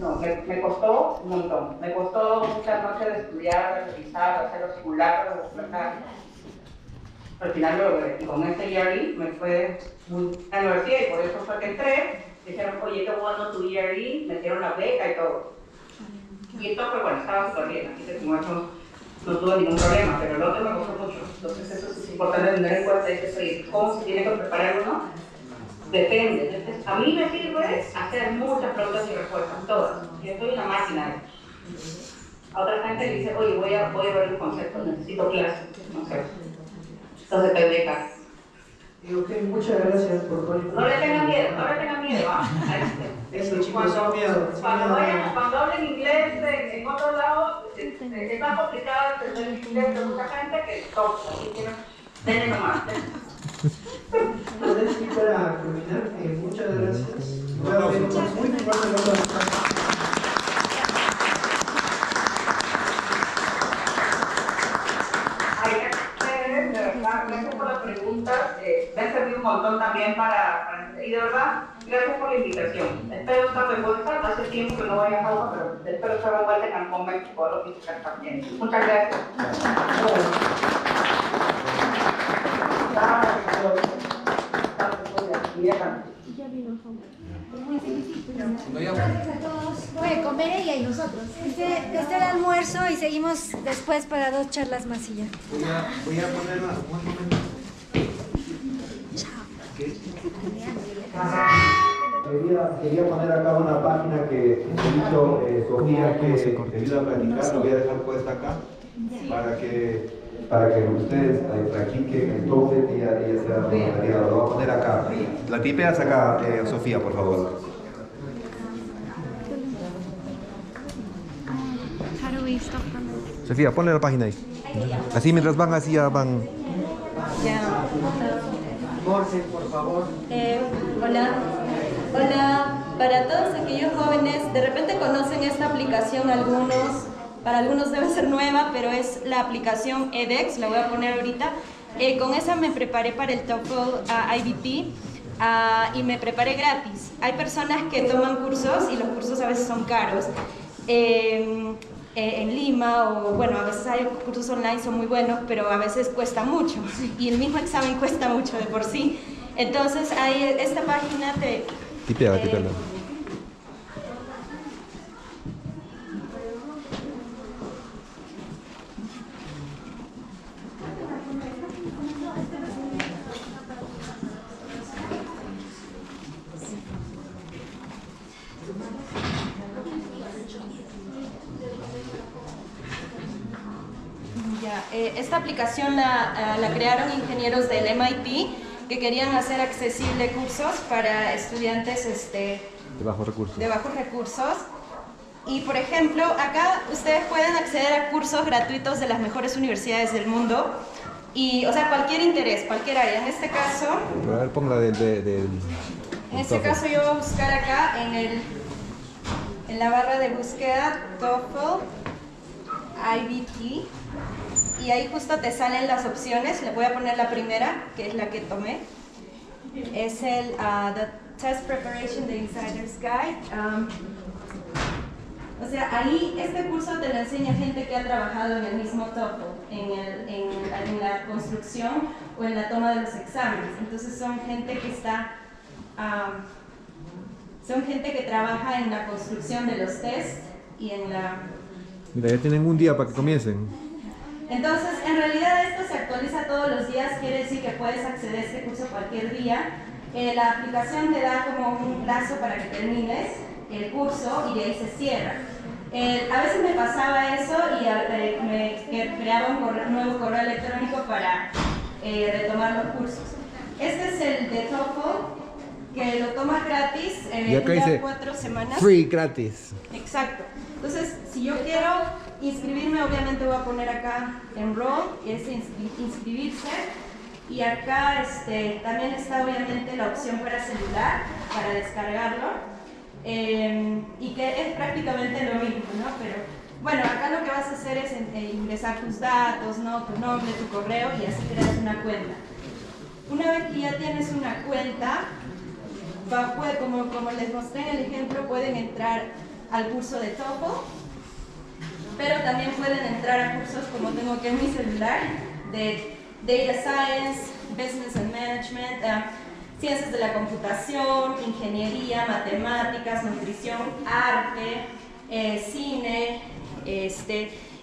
no, me costó un montón, me costó muchas noches de estudiar, de revisar, de hacer los simulacros, de despertar. Al final lo logré, y con este GRE me fue muy a la universidad y por eso fue que entré. Dijeron, oye, qué bueno tu GRE, me dieron la beca y todo. Y entonces, bueno, estaba súper bien, así que como eso no tuve ningún problema, pero el otro me costó mucho. Entonces eso es importante tener en cuenta, es cómo se tiene que preparar uno. Depende. Entonces, a mí me sirve hacer muchas preguntas y respuestas, todas. Yo soy una máquina. A otra gente le dice, oye, voy a ver el concepto, necesito clases, no sé. Entonces te becas. Ok, muchas gracias por todo. No le tengan miedo, no le tengan miedo. Eso, chicos, sin miedo. Cuando hablen inglés en otro lado, es más complicado entender el inglés de mucha gente que todos, así que denle nomás. Ahora sí, para terminar, muchas gracias. Muy gracias por las preguntas, me ha servido un montón también y de verdad, gracias por la invitación. Espero estar de vuelta, hace tiempo que no voy a Jauja, pero espero estar de vuelta en Cancún, México, a los visitar también. Muchas gracias. Gracias a todos. Puede comer ella y nosotros. Este es el almuerzo y seguimos después para 2 charlas más y ya. Voy a ponerla un momento. Quería poner acá una página que hizo Sofía que te ayuda a practicar. Lo voy a dejar puesta acá para que ustedes practiquen el TOEFL y ella sea voluntariada. Lo voy a poner acá. La tipeas acá, Sofía, por favor. Sofía, ponle la página ahí. Así mientras van, así ya van. Ya. Morse, por favor. Hola. Hola. Para todos aquellos jóvenes, de repente conocen esta aplicación algunos. Para algunos debe ser nueva, pero es la aplicación edX, la voy a poner ahorita. Con esa me preparé para el TOEFL IBT y me preparé gratis. Hay personas que toman cursos y los cursos a veces son caros. En Lima o bueno, a veces hay cursos online, son muy buenos, pero a veces cuesta mucho y el mismo examen cuesta mucho de por sí. Entonces, ahí esta página te... Tipea. Esta aplicación la crearon ingenieros del MIT que querían hacer accesible cursos para estudiantes de bajos recursos. Y por ejemplo, acá ustedes pueden acceder a cursos gratuitos de las mejores universidades del mundo. Y, o sea, cualquier interés, cualquier área. En este caso... A ver, ponla en este caso yo voy a buscar acá en la barra de búsqueda TOEFL IBT. Y ahí justo te salen las opciones. Le voy a poner la primera, que es la que tomé. Es el The Test Preparation, The Insider's Guide. O sea, ahí este curso te lo enseña gente que ha trabajado en el mismo TOEFL, en la construcción o en la toma de los exámenes. Entonces son gente que está... son gente que trabaja en la construcción de los tests y en la... Mira, ya tienen un día para que comiencen. Entonces, en realidad esto se actualiza todos los días, quiere decir que puedes acceder a este curso cualquier día. La aplicación te da como un plazo para que termines el curso y de ahí se cierra. A veces me pasaba eso y me creaba un nuevo correo electrónico para retomar los cursos. Este es el de TOEFL, que lo tomas gratis, y acá dice 4 semanas. Free, gratis. Exacto. Entonces, si yo quiero inscribirme, obviamente voy a poner acá Enroll, y es inscribirse. Y acá también está obviamente la opción para celular, para descargarlo. Y que es prácticamente lo mismo, ¿no? Pero bueno, acá lo que vas a hacer es ingresar tus datos, ¿no? Tu nombre, tu correo, y así creas una cuenta. Una vez que ya tienes una cuenta, como les mostré en el ejemplo, pueden entrar al curso de TOEFL, pero también pueden entrar a cursos como tengo aquí en mi celular, de Data Science, Business and Management, Ciencias de la Computación, Ingeniería, Matemáticas, Nutrición, Arte, Cine,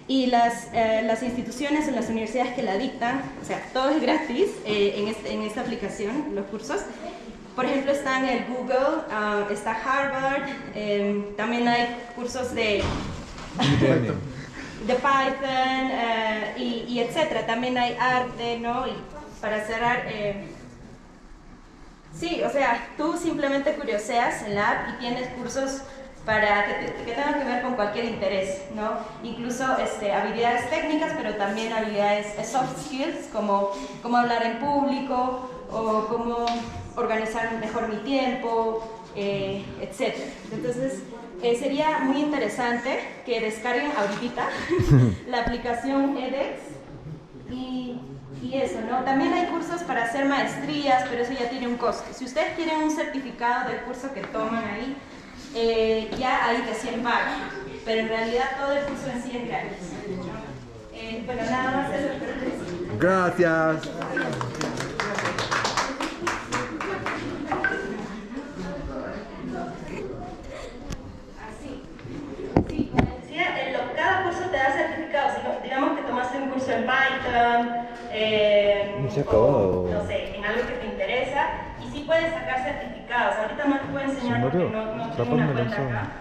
y las instituciones en las universidades que la dictan, o sea, todo es gratis en esta aplicación, los cursos. Por ejemplo, está en el Google, está Harvard, también hay cursos de Python y etcétera. También hay arte, ¿no? Y para cerrar, Sí, o sea, tú simplemente curioseas en la app y tienes cursos para que tengan que ver con cualquier interés, ¿no? Incluso habilidades técnicas, pero también habilidades soft skills, como cómo hablar en público o cómo organizar mejor mi tiempo, etc. Entonces, sería muy interesante que descarguen ahorita la aplicación edX y eso, ¿no? También hay cursos para hacer maestrías, pero eso ya tiene un costo. Si ustedes quieren un certificado del curso que toman ahí, ya ahí recién pagan, pero en realidad todo el curso en sí es gratis. Bueno, nada más eso. Gracias. Sí, como decía, cada curso te da certificados. Digamos que tomaste un curso en Python, o, no sé, en algo que te interesa, y sí puedes sacar certificados. Ahorita no te puedo enseñar porque no tengo una cuenta acá.